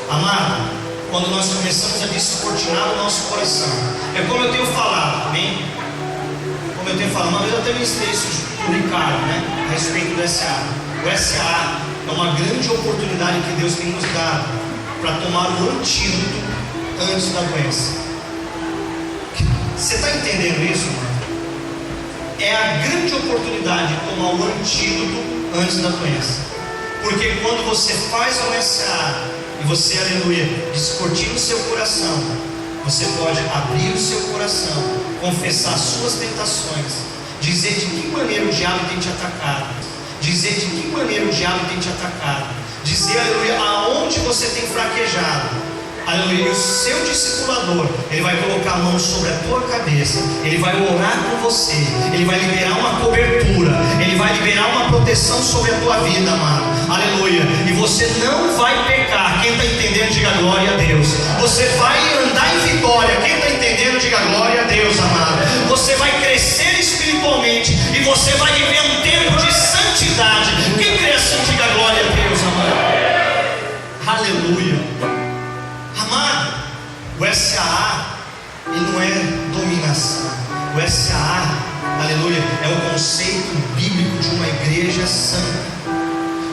Amado, quando nós começamos a descortinar o nosso coração, é como eu tenho falado, amém? Como eu tenho falado, uma vez eu até ministrei isso do Ricardo, né? A respeito do SA. O SA é uma grande oportunidade que Deus tem nos dado para tomar o antídoto antes da doença. Você está entendendo isso, mano? É a grande oportunidade de tomar o antídoto antes da doença. Porque quando você faz o SA e você, aleluia, descortina o seu coração, você pode abrir o seu coração, confessar as suas tentações, dizer de que maneira o diabo tem te atacado, dizer, aleluia, aonde você tem fraquejado. Aleluia, e o seu discipulador, ele vai colocar a mão sobre a tua cabeça, ele vai orar com você, ele vai liberar uma cobertura, ele vai liberar uma proteção sobre a tua vida, amado. Aleluia, e você não vai pecar. Quem está entendendo, diga glória a Deus. Você vai andar em vitória. Quem está entendendo, diga glória a Deus, amado. Você vai crescer espiritualmente e você vai viver um tempo de santidade. Quem crê assim, diga glória a Deus, amado. Aleluia. Amado, o SAA, ele não é dominação. O SAA, aleluia, é o conceito bíblico de uma igreja santa,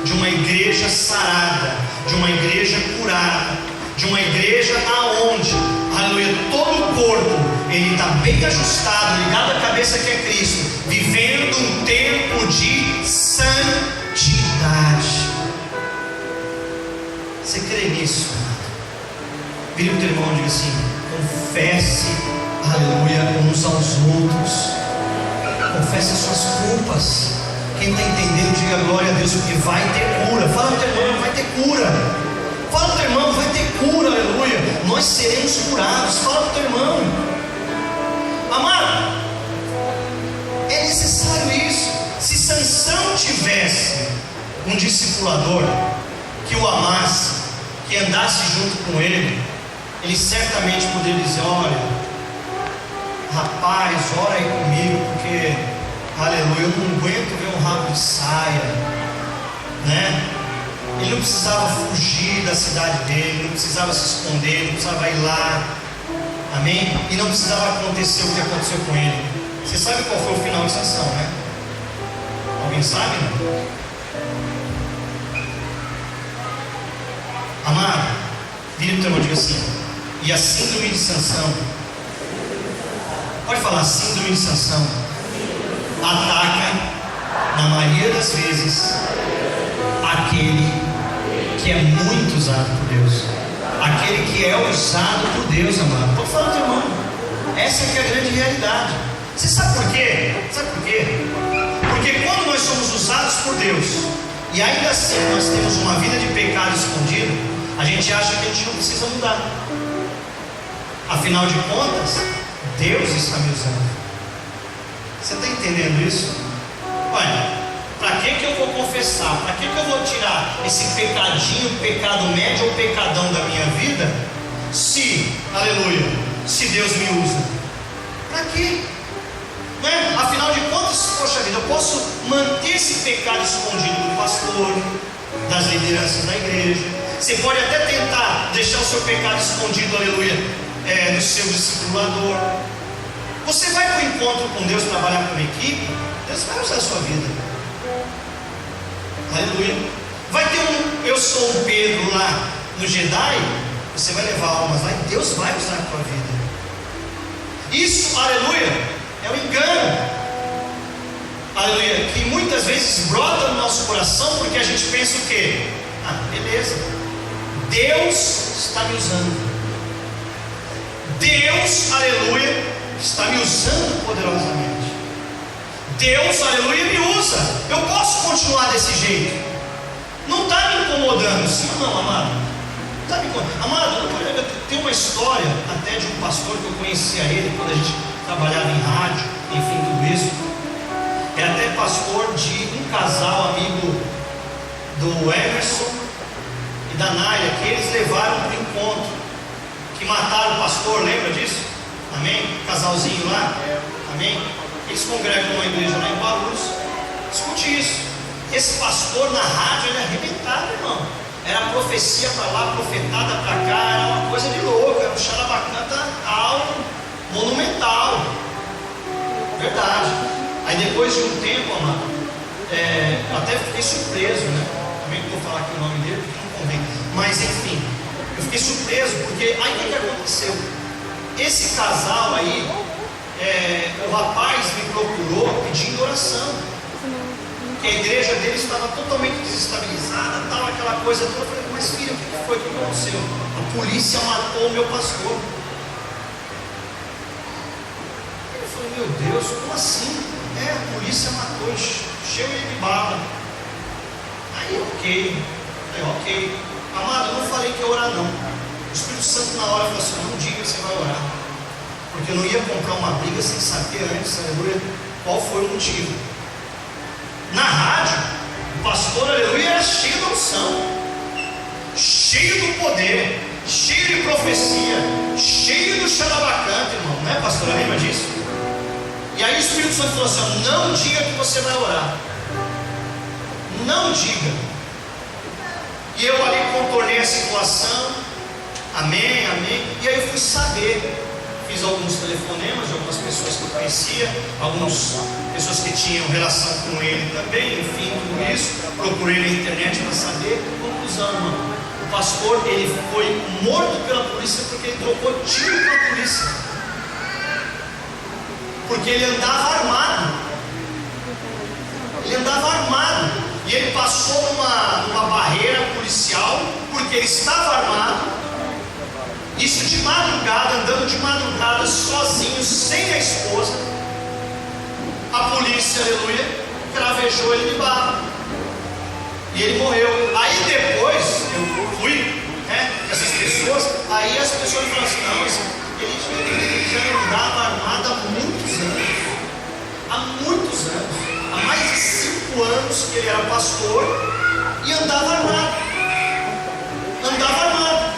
de uma igreja sarada, de uma igreja curada, de uma igreja aonde, aleluia, todo o corpo ele está bem ajustado, ligado à cabeça que é Cristo, vivendo um tempo de santidade. Você crê nisso? Vire o teu irmão e diga assim: confesse, aleluia, uns aos outros, confesse as suas culpas. Quem está entendendo, diga glória a Deus, porque vai ter cura. Fala para o teu irmão, vai ter cura. Fala para o teu irmão, vai ter cura, aleluia. Nós seremos curados. Fala para o teu irmão. Amado, é necessário isso. Se Sansão tivesse um discipulador que o amasse, que andasse junto com ele, ele certamente poderia dizer: olha, rapaz, ora aí comigo, porque, aleluia, eu não aguento ver um rabo de saia, né? Ele não precisava fugir da cidade dele, não precisava se esconder, não precisava ir lá, amém? E não precisava acontecer o que aconteceu com ele. Você sabe qual foi o final de Sansão, né? Alguém sabe? Amado, vira o teu irmão e diga assim: e a síndrome de Sansão, pode falar, síndrome de Sansão, ataca, na maioria das vezes, aquele que é muito usado por Deus, aquele que é usado por Deus, amado. Pode falar, teu irmão, essa é que é a grande realidade. Você sabe por quê? Sabe por quê? Porque quando nós somos usados por Deus, e ainda assim nós temos uma vida de pecado escondido, a gente acha que a gente não precisa mudar. Afinal de contas, Deus está me usando. Você está entendendo isso? Olha, para que eu vou confessar? Para que eu vou tirar esse pecadinho, pecado médio ou pecadão da minha vida, se, aleluia, se Deus me usa? Para quê? Não é? Afinal de contas, poxa vida, eu posso manter esse pecado escondido do pastor, das lideranças da igreja. Você pode até tentar deixar o seu pecado escondido, aleluia, no seu discipulador. Você vai para o encontro com Deus, trabalhar com uma equipe, Deus vai usar a sua vida. Aleluia. Vai ter eu sou um Pedro lá no Jedi, você vai levar almas lá e Deus vai usar a tua vida. Isso, aleluia, é um engano, aleluia, que muitas vezes brota no nosso coração, porque a gente pensa o quê? Ah, beleza, Deus está me usando. Deus, aleluia, está me usando poderosamente. Deus, aleluia, me usa. Eu posso continuar desse jeito. Não está me incomodando, sim ou não, amado? Não está me incomodando. Amado, tem uma história até de um pastor que eu conhecia ele quando a gente trabalhava em rádio, enfim, tudo isso. É até pastor de um casal amigo do Emerson e da Nália, que eles levaram para o encontro, que mataram o pastor, lembra disso? Amém? Casalzinho lá, amém? Eles congregam numa igreja lá em Guarulhos. Escute isso. Esse pastor na rádio, ele arrebentava, irmão. Era profecia para lá, profetada para cá, era uma coisa de louco, era um xarabacanta alto, monumental. Verdade. Aí depois de um tempo, amado, eu até fiquei surpreso, né? Também não vou falar aqui o nome dele, porque não convém. Mas enfim, eu fiquei surpreso, porque aí o que aconteceu? Esse casal aí, o rapaz me procurou pedindo oração, que a igreja dele estava totalmente desestabilizada, tal, aquela coisa toda. Eu falei: mas filho, o que foi que aconteceu? A polícia matou o meu pastor. Eu falei: meu Deus, como assim? A polícia matou, encheu ele de bala. Aí ok, amado, eu não falei que ia orar não. O Espírito Santo na hora falou assim: não diga que você vai orar, porque eu não ia comprar uma briga sem saber antes, aleluia, qual foi o motivo. Na rádio, o pastor, aleluia, era cheio de unção. cheio do poder, cheio de profecia, cheio do xalabacante, irmão, né, pastor? Lembra disso? E aí o Espírito Santo falou assim: não diga que você vai orar, não diga. E eu ali contornei a situação, amém, amém. E aí eu fui saber, fiz alguns telefonemas de algumas pessoas que eu conhecia, algumas pessoas que tinham relação com ele também, enfim, tudo isso. Procurei na internet para saber. Conclusão, irmão: o pastor, ele foi morto pela polícia porque ele trocou tiro com a polícia, porque ele andava armado. Ele andava armado. E ele passou numa barreira policial porque ele estava armado. Isso de madrugada, andando de madrugada, sozinho, sem a esposa. A polícia, aleluia, cravejou ele de bala. E ele morreu. Aí depois, eu fui, essas pessoas, aí as pessoas falaram assim: não, ele já andava armado há muitos anos. Há muitos anos. Há mais de 5 anos que ele era pastor e andava armado. Andava armado.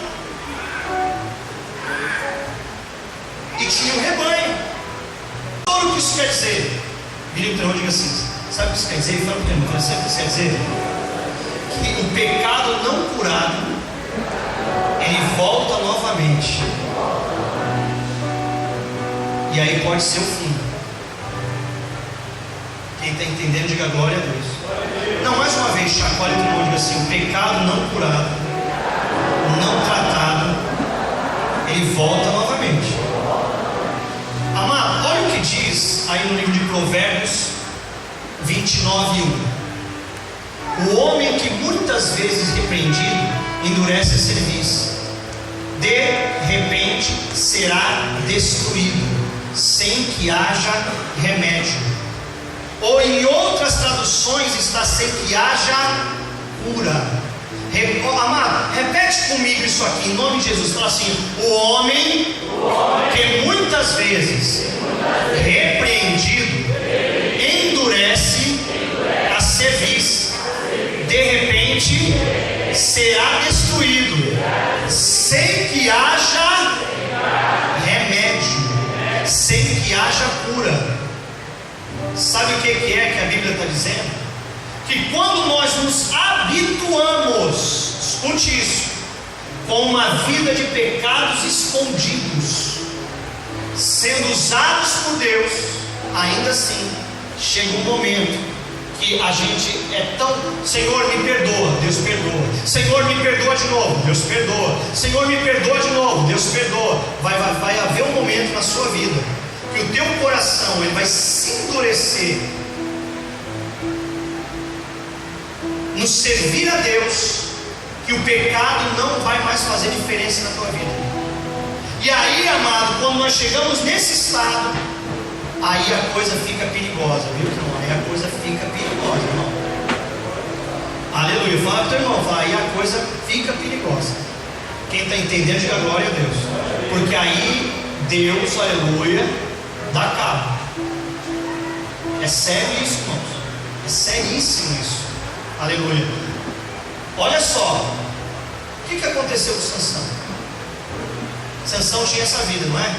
E tinha um rebanho. Todo o que isso quer dizer? Vire o terror e diga assim: sabe o que isso quer dizer? Fala para mim, sabe o que isso quer dizer? Que o pecado não curado, ele volta novamente. E aí pode ser o fim. Quem está entendendo, diga glória a Deus. Não, mais uma vez, chacoalha o irmão, diga assim: o pecado não curado, não tratado, ele volta novamente. Amado, olha o que diz aí no livro de Provérbios 29:1. O homem que muitas vezes repreendido endurece a cerviz, de repente será destruído, sem que haja remédio. Ou em outras traduções está sem que haja cura. Amado, repete comigo isso aqui em nome de Jesus. Fala assim: o homem que muitas vezes repreendido endurece a cerviz, de repente será destruído, sem que haja remédio, sem que haja cura. Sabe o que é que a Bíblia está dizendo? Que quando nós nos habituamos, escute isso, com uma vida de pecados escondidos, sendo usados por Deus, ainda assim chega um momento que a gente é tão: Senhor, me perdoa, Deus perdoa. Senhor, me perdoa de novo, Deus perdoa. Senhor, me perdoa de novo, Deus perdoa. Vai haver um momento na sua vida que o teu coração ele vai se endurecer no servir a Deus, que o pecado não vai mais fazer diferença na tua vida. E aí, amado, quando nós chegamos nesse estado, aí a coisa fica perigosa, viu, irmão? Aí a coisa fica perigosa, irmão. Aleluia. Fala para o teu irmão, fala, aí a coisa fica perigosa. Quem está entendendo, diga glória a Deus. Porque aí Deus, aleluia, dá cabo. É sério isso, irmãos. É seríssimo isso. Aleluia. Olha só, o que aconteceu com Sansão? Sansão tinha essa vida, não é?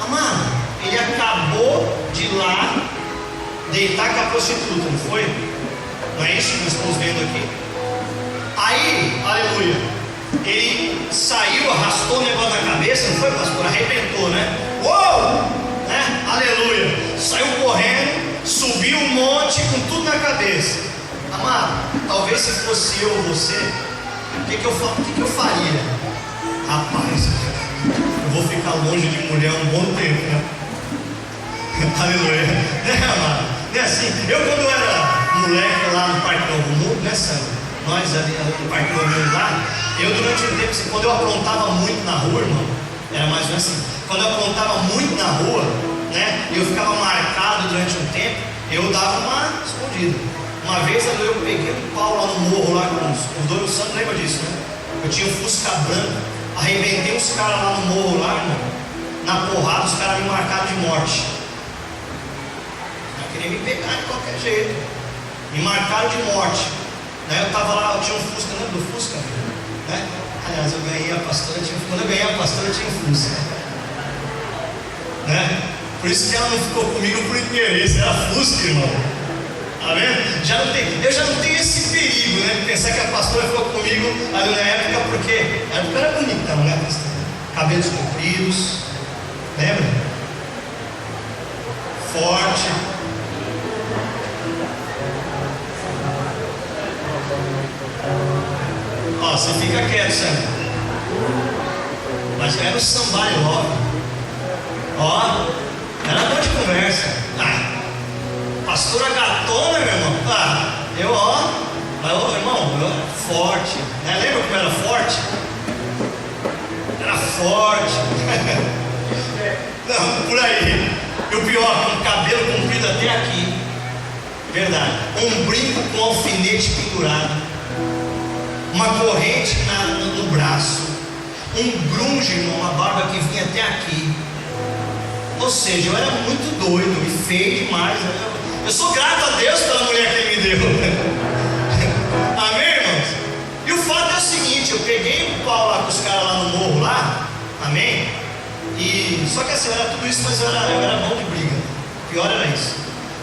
Amado, ele acabou de ir lá deitar com a prostituta, não foi? Não é isso que nós estamos vendo aqui? Aí, aleluia, ele saiu, arrastou o negócio na cabeça, não foi, pastor? Arrebentou, né? Uou! Né? Aleluia. Saiu correndo, subiu um monte com tudo na cabeça. Amado, talvez se fosse eu ou você, o que eu faria? Rapaz, eu vou ficar longe de mulher um bom tempo, né? Aleluia. Né, amado? Não é assim? Eu, quando era moleque lá no Parque Novo Mundo, né, Sandra? Nós ali no Parque Novo Mundo lá, eu durante um tempo, assim, quando eu aprontava muito na rua, irmão, era mais ou menos assim. Quando eu aprontava muito na rua, né, eu ficava marcado durante um tempo, eu dava uma escondida. Uma vez eu peguei um pau lá no morro, lá com os dois, o Santo lembra disso, né? Eu tinha um Fusca branco, arrebentei os caras lá no morro, lá, irmão. Na porrada, os caras me marcaram de morte. Eu queria me pegar de qualquer jeito. Me marcaram de morte. Né? Eu estava lá, eu tinha um Fusca, lembra do Fusca? Né? Aliás, eu ganhei a pastora, quando eu ganhei a pastora eu tinha um Fusca. Né? Por isso que ela não ficou comigo por interesse, era Fusca, irmão. Tá vendo? Eu já não tenho esse perigo, né? De pensar que a pastora ficou comigo ali na época, porque na época era bonitão, né, pastor? Cabelos compridos, lembra? Forte. Ó, você fica quieto, Sandra. Mas era o somebody love. Ó, era bom de conversa. Pastora gatona, meu irmão. Irmão, eu era forte. Né? Lembra como era forte? Era forte. Não, por aí. E o pior, com o cabelo comprido até aqui. Verdade. Um brinco com alfinete pendurado. Uma corrente no braço. Um grunge, irmão, uma barba que vinha até aqui. Ou seja, eu era muito doido e feio demais. Eu sou grato a Deus pela mulher que Ele me deu. Amém, irmãos? E o fato é o seguinte: eu peguei o pau lá com os caras lá no morro lá. Amém? E só que assim, era tudo isso, mas eu era bom de briga. O pior era isso.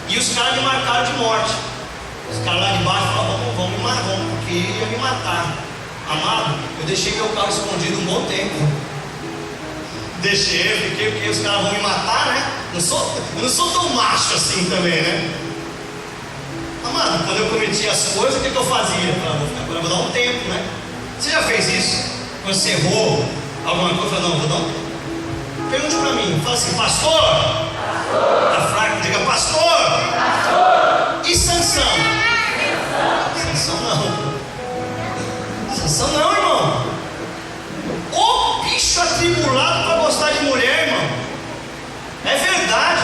E os caras me marcaram de morte. Os caras lá de baixo falaram: vamos me matar, porque ia me matar. Amado, eu deixei meu carro escondido um bom tempo. Deixei, porque os caras vão me matar, né? Eu não sou tão macho assim também, né? Amado, quando eu cometia as coisas, o que eu fazia? Agora eu vou dar um tempo, né? Você já fez isso? Quando você errou alguma coisa, não, vou dar um tempo. Pergunte pra mim, fala assim: pastor? Tá fraco? Diga: pastor? E Sansão? Sansão não. Sansão não, irmão. O bicho atribulado para gostar de mulher, irmão. É verdade.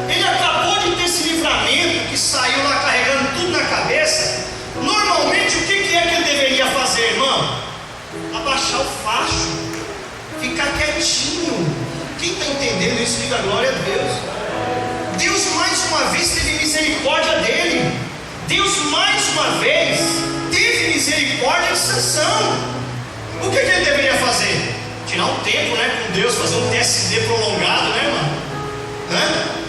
Ele acabou de ter esse livramento, que saiu lá carregando tudo na cabeça. Normalmente o que é que ele deveria fazer, irmão? Abaixar o facho, ficar quietinho. Quem está entendendo isso, diga glória a Deus. Deus mais uma vez teve misericórdia dele. Deus mais uma vez teve misericórdia de Sansão. O que ele deveria fazer? Tirar um tempo, né, com Deus, fazer um TSD prolongado, né, irmão?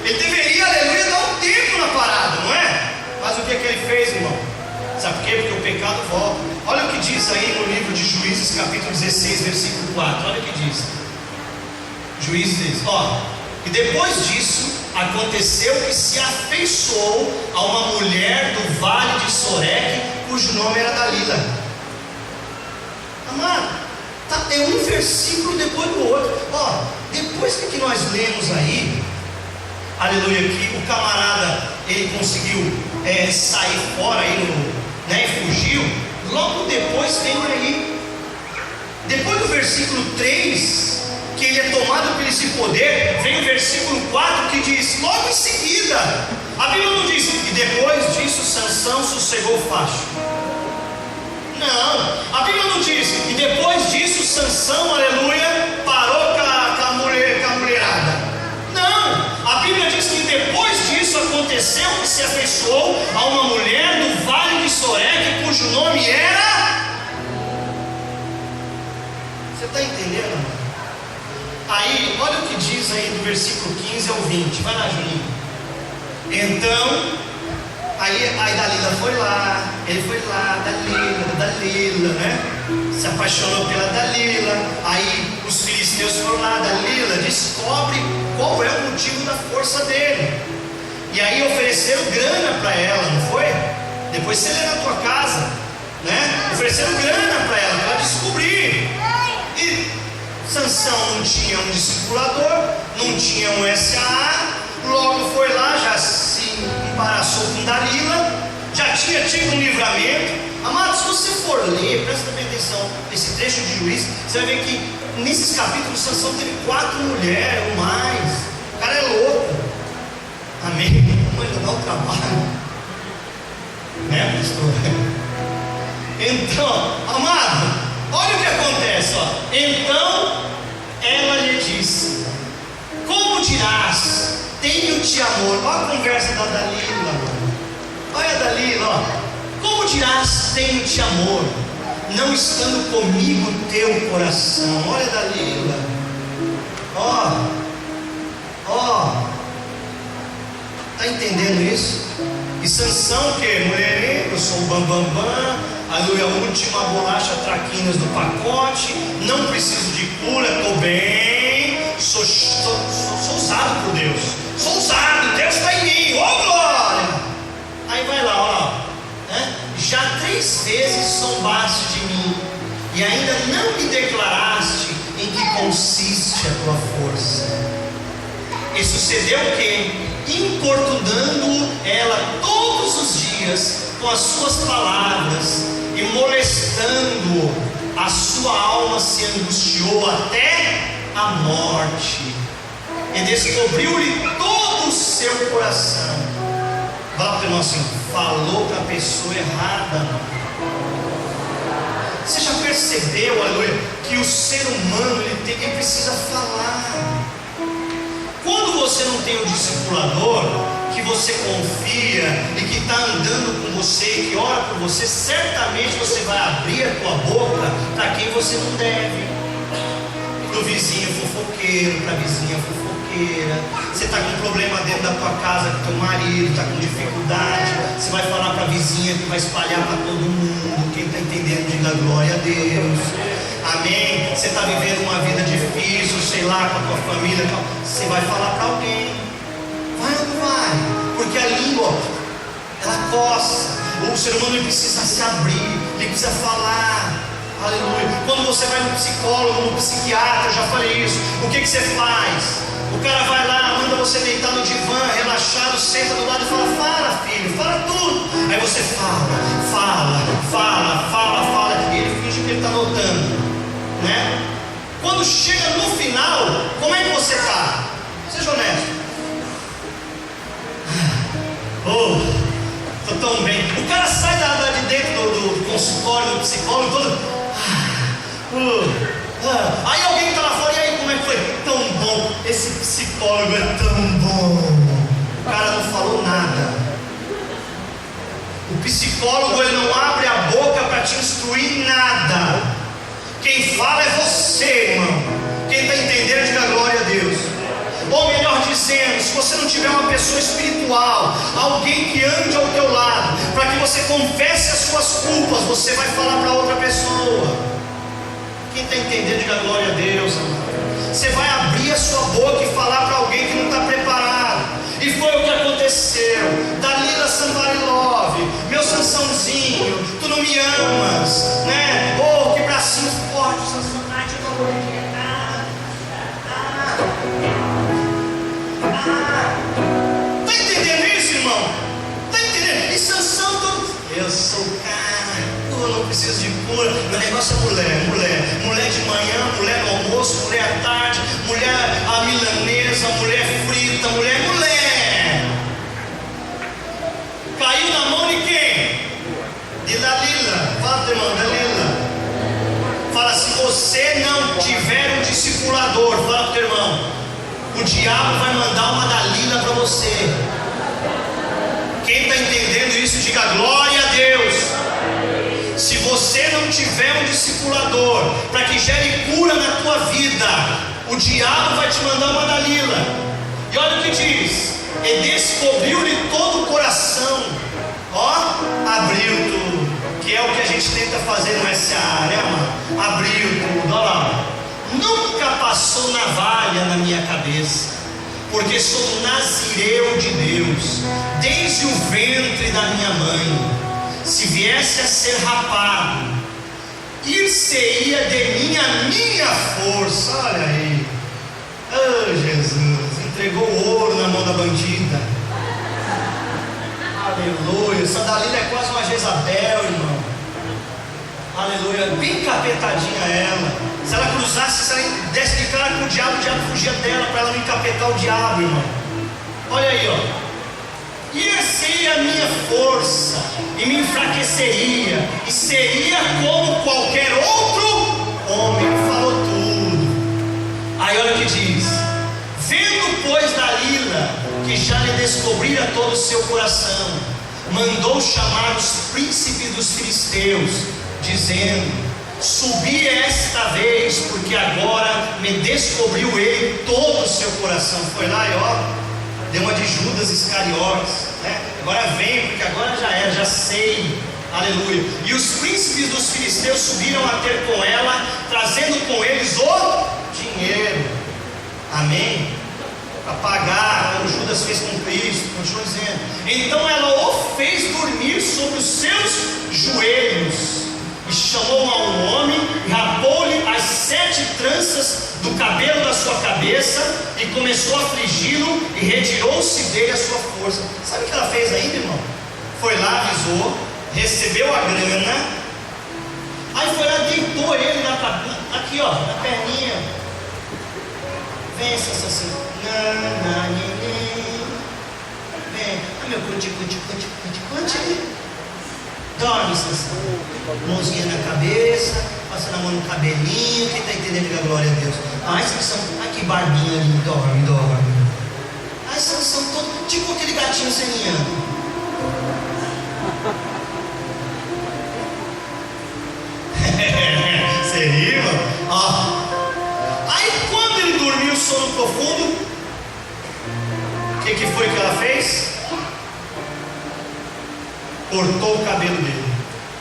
Ele deveria, aleluia, dar um tempo na parada, não é? Mas o que ele fez, irmão? Sabe por quê? Porque o pecado volta. Olha o que diz aí no livro de Juízes, capítulo 16, versículo 4. Olha o que diz. Juízes diz: e depois disso aconteceu que se afeiçoou a uma mulher do vale de Soreque, cujo nome era Dalila. Amado, é um versículo depois do outro. Depois que nós lemos aí, aleluia, que o camarada ele conseguiu sair fora aí, né, e fugiu. Logo depois vem aí, depois do versículo 3, que ele é tomado por esse poder, vem o versículo 4 que diz, logo em seguida, a Bíblia não diz: e depois disso Sansão sossegou o facho. Não, a Bíblia não diz: e depois disso Sansão, aleluia, parou com a mulherada. Não, a Bíblia diz que depois disso aconteceu que se afeiçoou a uma mulher do vale de Soreque, cujo nome era... Você está entendendo? Aí, olha o que diz aí do versículo 15 ao 20. Vai lá, Juninho. Então, aí Dalila foi lá, ele foi lá, Dalila, né? Se apaixonou pela Dalila. Aí os filisteus foram lá, Dalila, descobre qual é o motivo da força dele. E aí ofereceram grana para ela, não foi? Depois você lê na tua casa, né? Ofereceram grana para ela descobrir. E Sansão não tinha um discipulador, não tinha um SAA, logo foi lá, já se embaraçou com Dalila, já tinha tido um livramento. Amado, se você for ler, presta bem atenção nesse trecho de Juízes, você vai ver que nesses capítulos Sansão teve 4 mulheres ou mais. O cara é louco. Amém? Vamos ainda dar o trabalho, né, pastor? Então, amado, olha o que acontece, Então ela lhe disse: como dirás, tenho-te amor? Olha a conversa da Dalila, olha a Dalila, como dirás tenho-te amor, não estando comigo teu coração? Olha Dalila, está entendendo isso? E Sansão, que mulher, eu sou o bambambam, aleluia, a última bolacha traquinas do pacote, não preciso de cura, estou bem, sou usado por Deus, sou usado, Deus está em mim, oh glória! Aí vai lá, já 3 vezes zombaste de mim, e ainda não me declaraste em que consiste a tua força. E sucedeu o quê? Importunando ela todos os dias com as suas palavras e molestando, a sua alma se angustiou até a morte, e descobriu-lhe todo o seu coração. Fala para o irmão assim: falou para a pessoa errada. Você já percebeu, aleluia, que o ser humano ele precisa falar? Quando você não tem um discipulador que você confia e que está andando com você, que ora por você, certamente você vai abrir a tua boca para quem você não deve. Para o vizinho fofoqueiro, para a vizinha fofoqueira. Você está com problema dentro da tua casa com teu marido, está com dificuldade, você vai falar para a vizinha que vai espalhar para todo mundo. Quem está entendendo, diga glória a Deus. Amém? Você está vivendo uma vida difícil, sei lá, com a tua família, você vai falar para alguém. Vai ou não vai? Porque a língua, ela coça. O ser humano ele precisa se abrir, ele precisa falar. Aleluia. Quando você vai no psicólogo, no psiquiatra, eu já falei isso, o que você faz? O cara vai lá, manda você deitar no divã, relaxado, senta do lado e fala: fala filho, fala tudo. Aí você fala, e ele finge que ele está anotando, né? Quando chega no final, como é que você está? Seja honesto. Estou tão bem. O cara sai de dentro do consultório do psicólogo todo. Aí alguém está lá fora, e aí como é que foi? Tão bom, esse psicólogo é tão bom. O cara não falou nada. O psicólogo ele não abre a boca para te instruir nada. Quem fala é você, irmão. Quem está entendendo, diga glória a Deus. Ou melhor dizendo, se você não tiver uma pessoa espiritual, alguém que ande ao teu lado, para que você confesse as suas culpas, você vai falar para outra pessoa. Quem está entendendo, diga glória a Deus, amado. Você vai abrir a sua boca e falar para alguém que não está preparado. E foi o que aconteceu. Dalila Somebody Love, meu Sansãozinho, tu não me amas, né? Oh, que bracinho forte, Sansão, de novo. Está entendendo isso, irmão? Está entendendo? E Sansão, eu sou o cara, eu não preciso de cura. Meu negócio é mulher de manhã, mulher no almoço, mulher à tarde, mulher à milanesa, mulher frita, mulher. Caiu na mão de quem? De Dalila. Fala, irmão, Dalila. Fala, se você não tiver um discipulador, fala para o teu irmão, o diabo vai mandar uma Dalila para você. Quem está entendendo isso, diga glória a Deus. Se você não tiver um discipulador para que gere cura na tua vida, o diabo vai te mandar uma Dalila. E olha o que diz: e descobriu-lhe todo o coração. Abriu tudo. Que é o que a gente tenta fazer nessa área, mano. Abriu tudo, olha lá. Nunca passou navalha na minha cabeça, porque sou nazireu de Deus, desde o ventre da minha mãe. Se viesse a ser rapado, ir-se-ia de mim a minha força. Olha aí. Oh Jesus, entregou o ouro na mão da bandida. Aleluia. Essa Dalila é quase uma Jezabel, irmão. Aleluia. Bem capetadinha ela. Se ela cruzasse, se ela desse de cara com o diabo fugia dela para ela não encapetar o diabo, irmão. Olha aí, ó. Ir-se-ia a minha força e me enfraqueceria, e seria como qualquer outro homem. Falou tudo. Aí olha o que diz: vendo pois Dalila que já lhe descobrira todo o seu coração, mandou chamar os príncipes dos filisteus, dizendo: subi esta vez, porque agora me descobriu ele todo o seu coração. Foi lá e deu uma de Judas Iscariotes, né? Agora vem, porque agora já era, já sei. Aleluia. E os príncipes dos filisteus subiram a ter com ela, trazendo com eles o dinheiro. Amém? Para pagar, como Judas fez com Cristo. Continua dizendo. Então ela o fez dormir sobre os seus joelhos, e chamou a um homem, e rapou-lhe as 7 tranças do cabelo da sua cabeça, e começou a afligi-lo, e retirou-se dele a sua força. Sabe o que ela fez ainda, irmão? Foi lá, avisou, recebeu a grana, aí foi lá, deitou ele na cabine, aqui na perninha. Vem, assim, vem, meu conte. Dorme, Sansão. Mãozinha na cabeça, passando a mão no cabelinho. Quem está entendendo? Diga glória a Deus. Ai, Sansão, ai que barbinha ali, dorme. Ai, Sansão, todo, tipo aquele gatinho seniano. Você riu? Aí quando ele dormiu sono profundo, o que foi que ela fez? Cortou o cabelo dele.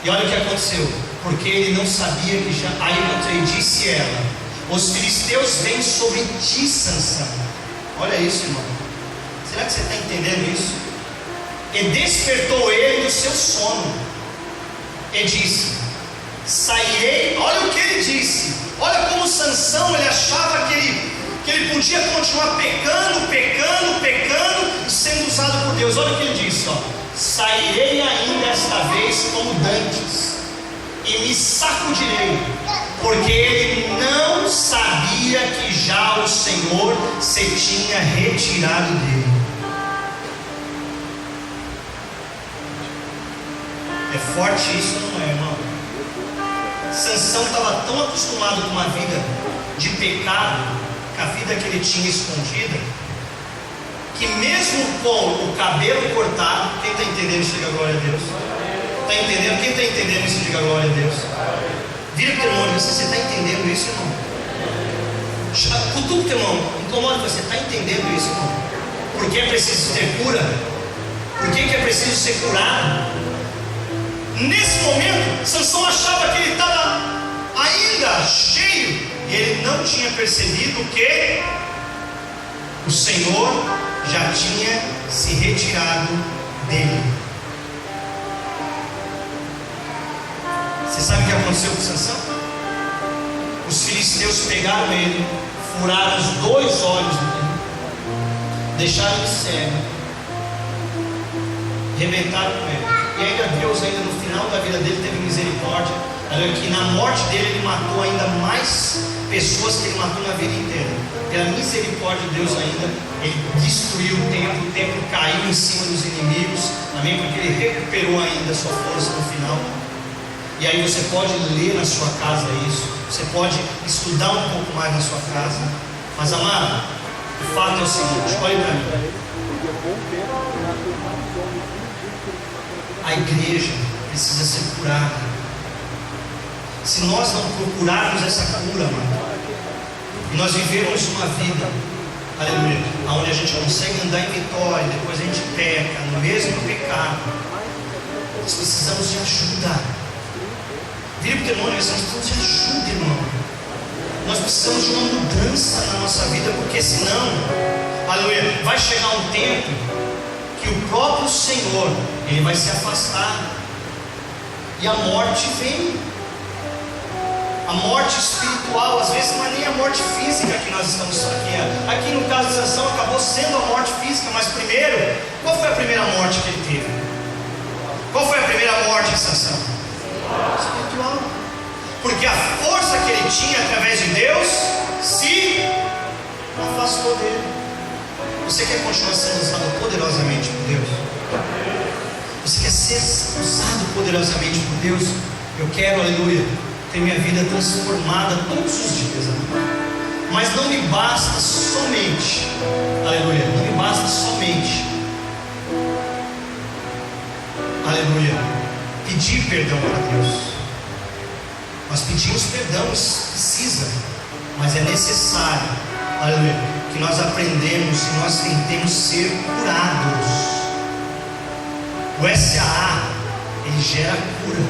E olha o que aconteceu. Porque ele não sabia que já. Aí disse ela: os filisteus vêm sobre ti, Sansão. Olha isso, irmão. Será que você está entendendo isso? E despertou ele do seu sono, e disse: sairei. Olha o que ele disse. Olha como Sansão, ele achava que ele podia continuar pecando, e sendo usado por Deus. Olha o que ele disse, sairei ainda esta vez como dantes, e me sacudirei, porque ele não sabia que já o Senhor se tinha retirado dele. É forte isso, não é, irmão? Sansão estava tão acostumado com uma vida de pecado, com a vida que ele tinha escondida, que mesmo com o cabelo cortado, quem está entendendo isso, diga glória a Deus. Está entendendo? Quem está entendendo isso, diga glória a Deus. Vira para o teu irmão, você está entendendo isso, irmão? Cutuca o teu irmão, incomoda você, está entendendo isso, irmão? Por que é preciso ter cura? Por que é preciso ser curado? Nesse momento, Sansão achava que ele estava ainda cheio, e ele não tinha percebido que o Senhor já tinha se retirado dele. Você sabe o que aconteceu com Sansão? Os filisteus pegaram ele, furaram os 2 olhos dele, deixaram ele cego, rebentaram com ele. E ainda Deus, no final da vida dele, teve misericórdia. Olha que na morte dele, ele matou ainda mais pessoas que ele matou na vida inteira. Pela misericórdia de Deus ainda, ele destruiu o templo caiu em cima dos inimigos. Amém? Porque ele recuperou ainda a sua força no final. E aí você pode ler na sua casa isso, você pode estudar um pouco mais na sua casa. Mas amado, o fato é o seguinte, olhe para mim. A igreja precisa ser curada. Se nós não procurarmos essa cura, mano, e nós vivemos uma vida, aleluia, onde a gente consegue andar em vitória, depois a gente peca no mesmo pecado, nós precisamos de ajuda. Vira para o teu irmão, nós precisamos de ajuda, irmão. Nós precisamos de uma mudança na nossa vida, porque senão, aleluia, vai chegar um tempo que o próprio Senhor, ele vai se afastar, e a morte vem. A morte espiritual, às vezes não é nem a morte física que nós estamos aqui. Aqui no caso de Sansão acabou sendo a morte física, mas primeiro, qual foi a primeira morte que ele teve? Qual foi a primeira morte de Sansão? Espiritual. Porque a força que ele tinha através de Deus se afastou dele. Você quer continuar sendo usado poderosamente por Deus? Você quer ser usado poderosamente por Deus? Eu quero, aleluia, ter minha vida transformada todos os dias, aleluia. Mas não me basta somente, aleluia, não me basta somente aleluia, pedir perdão para Deus. Nós pedimos perdão, precisa, mas é necessário, aleluia, que nós aprendemos e nós tentemos ser curados. O SAA, ele gera cura.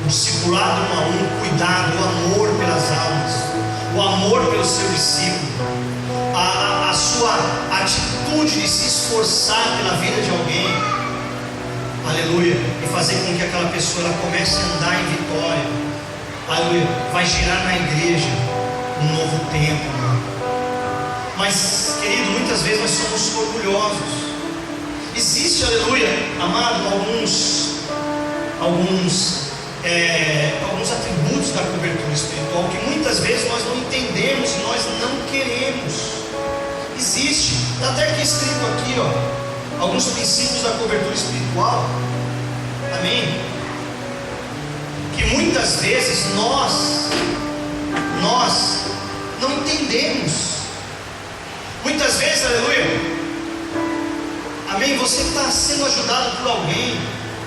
O discipulado 1 a 1, cuidado, o amor pelas almas, o amor pelo seu discípulo, a sua atitude de se esforçar pela vida de alguém, aleluia, e fazer com que aquela pessoa ela comece a andar em vitória, aleluia, vai gerar na igreja um novo tempo, mano. Mas, querido, muitas vezes nós somos orgulhosos. Existe, aleluia, amado, alguns atributos da cobertura espiritual que muitas vezes nós não entendemos e nós não queremos. Existe, está até aqui escrito aqui, ó, alguns princípios da cobertura espiritual, amém? Que muitas vezes nós não entendemos. Muitas vezes, aleluia, amém, você está sendo ajudado por alguém,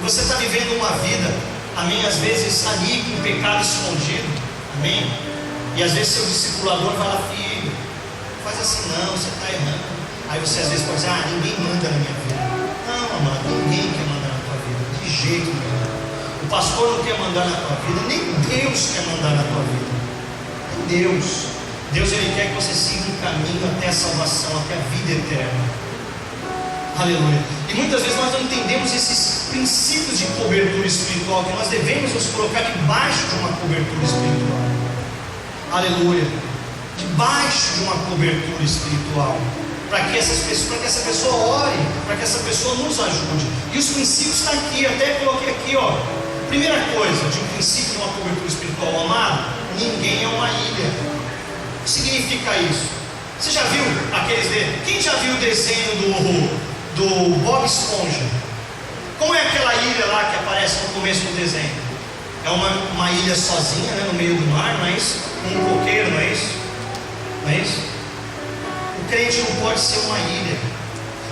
você está vivendo uma vida, amém, às vezes ali com pecado escondido, amém, e às vezes seu discipulador vai lá, filho, faz assim não, você está errando. Aí você às vezes pode dizer, ninguém manda na minha vida. Não, amado, ninguém quer mandar na tua vida, de jeito nenhum. O pastor não quer mandar na tua vida, nem Deus quer mandar na tua vida. Nem Deus ele quer que você siga um caminho até a salvação, até a vida eterna. Aleluia. E muitas vezes nós não entendemos esses princípios de cobertura espiritual, que nós devemos nos colocar debaixo de uma cobertura espiritual. Aleluia. Debaixo de uma cobertura espiritual, para que essa pessoa ore, para que essa pessoa nos ajude. E os princípios estão aqui, até coloquei aqui, ó. Primeira coisa de um princípio de uma cobertura espiritual, amado, ninguém é uma ilha. O que significa isso? Você já viu quem já viu o desenho do Bob Esponja? Como é aquela ilha lá que aparece no começo do desenho? É uma ilha sozinha, né, no meio do mar, não é isso? Um coqueiro, não é isso? Não é isso? O crente não pode ser uma ilha.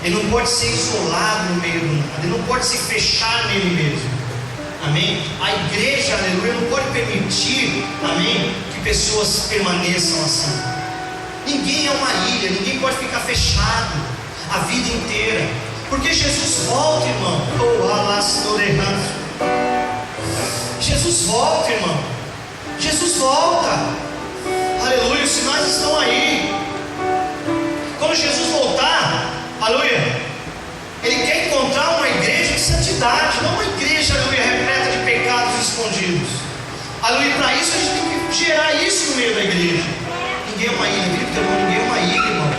Ele não pode ser isolado no meio do nada. Ele não pode se fechar nele mesmo. Amém? A igreja, aleluia, não pode permitir, amém, que pessoas permaneçam assim. Ninguém é uma ilha. Ninguém pode ficar fechado a vida inteira, porque Jesus volta, irmão. Jesus volta, irmão. Jesus volta. Aleluia, os sinais estão aí. Quando Jesus voltar, aleluia, Ele quer encontrar uma igreja de santidade, não uma igreja, aleluia, repleta de pecados escondidos. Aleluia, para isso a gente tem que gerar isso no meio da igreja. Ninguém é uma ilha, ninguém é uma ilha, irmão.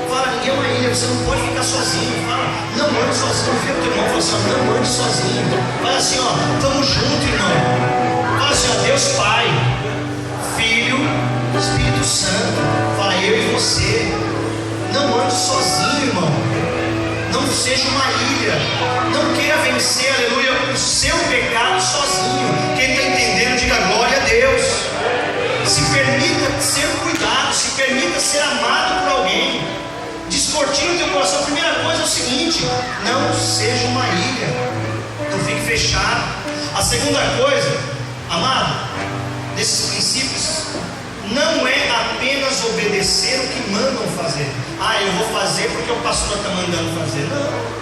Fala, ninguém é uma ilha, você não pode ficar sozinho. Fala, não ande sozinho. Vira o teu irmão e fala assim, não ande sozinho. Fala assim, ó, estamos juntos, irmão. Fala assim, ó, Deus Pai, Filho, Espírito Santo. Fala, eu e você. Não ande sozinho, irmão. Não seja uma ilha. Não queira vencer, aleluia, o seu pecado sozinho. Quem está entendendo, diga glória a Deus. Se permita ser cuidado, se permita ser amado por alguém. Descortina o teu coração. A primeira coisa é o seguinte: não seja uma ilha, não fique fechado. A segunda coisa, amado, desses princípios, não é apenas obedecer o que mandam fazer. Eu vou fazer porque o pastor está mandando fazer. Não.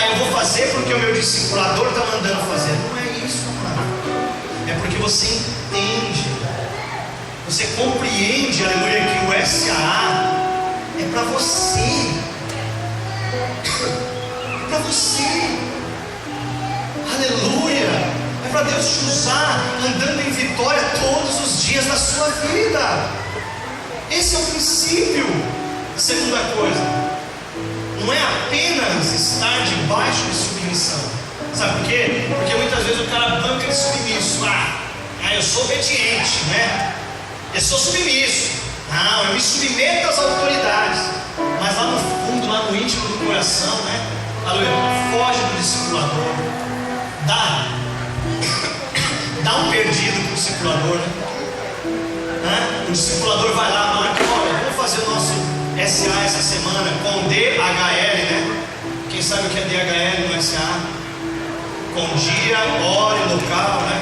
Eu vou fazer porque o meu discipulador está mandando fazer. Não é isso, amado. É porque você entende, você compreende, aleluia, que o SAA é para você. É para você. Aleluia. É para Deus te usar andando em vitória todos os dias da sua vida. Esse é o princípio. A segunda coisa, não é apenas estar debaixo de submissão. Sabe por quê? Porque muitas vezes o cara banca de submisso. Eu sou obediente, né? Eu sou submisso. Não, eu me submeto às autoridades. Mas lá no fundo, lá no íntimo do coração, né? Aleluia, foge do discipulador. Dá um perdido para o discipulador, né? O discipulador vai lá, marca, olha, vamos fazer o nosso SA essa semana com DHL, né? Quem sabe o que é DHL no SA? Com dia, hora e local, né?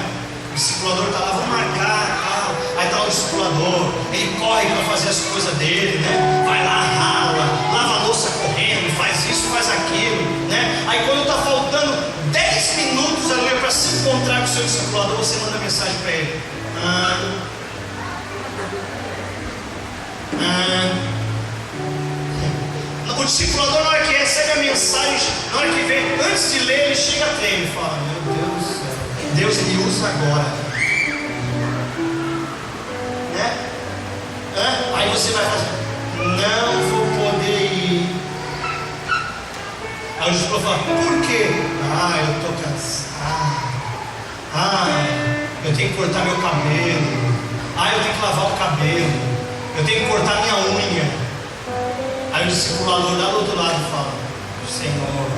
O discipulador está lá, vamos marcar, tal. Aí está o discipulador, ele corre para fazer as coisas dele, né? Vai lá, rala, lava a louça correndo, faz isso, faz aquilo, né? Aí quando está faltando 10 minutos ali para se encontrar com o seu discipulador, você manda mensagem para ele. O discipulador, na hora que recebe a mensagem, na hora que vê, antes de ler, ele chega a tremer e fala: meu Deus do céu, Deus me usa agora, né? Aí você vai fazer: não vou poder ir. Aí o discipulador fala: por quê? Eu estou cansado. Eu tenho que cortar meu cabelo. Eu tenho que lavar o cabelo. Eu tenho que cortar minha unha. Aí o discipulador lá do outro lado fala: Senhor,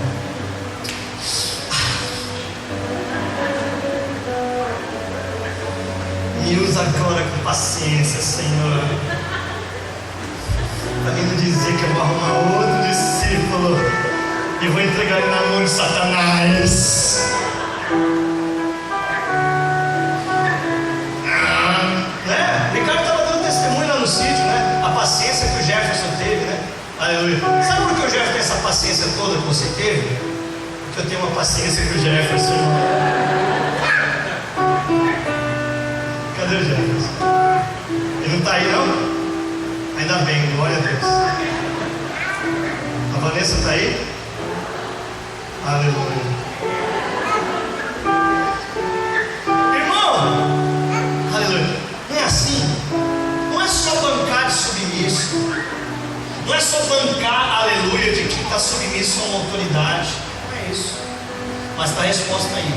me usa agora com paciência, Senhor, para mim não dizer que eu vou arrumar outro discípulo e vou entregar ele na mão de Satanás. O Ricardo estava dando testemunho lá no sítio, né? A paciência que o Jefferson teve, né? Aleluia. Sabe por que o Jefferson tem essa paciência toda que você teve? Porque eu tenho uma paciência com o Jefferson. Cadê o Jefferson? Ele não está aí, não? Ainda bem, glória a Deus. A Vanessa está aí? Aleluia. Irmão, aleluia. Não é assim? Não é só bancar de submisso. Não é só bancar, aleluia, de quem está submisso a uma autoridade. Não é isso. Mas está a resposta aí.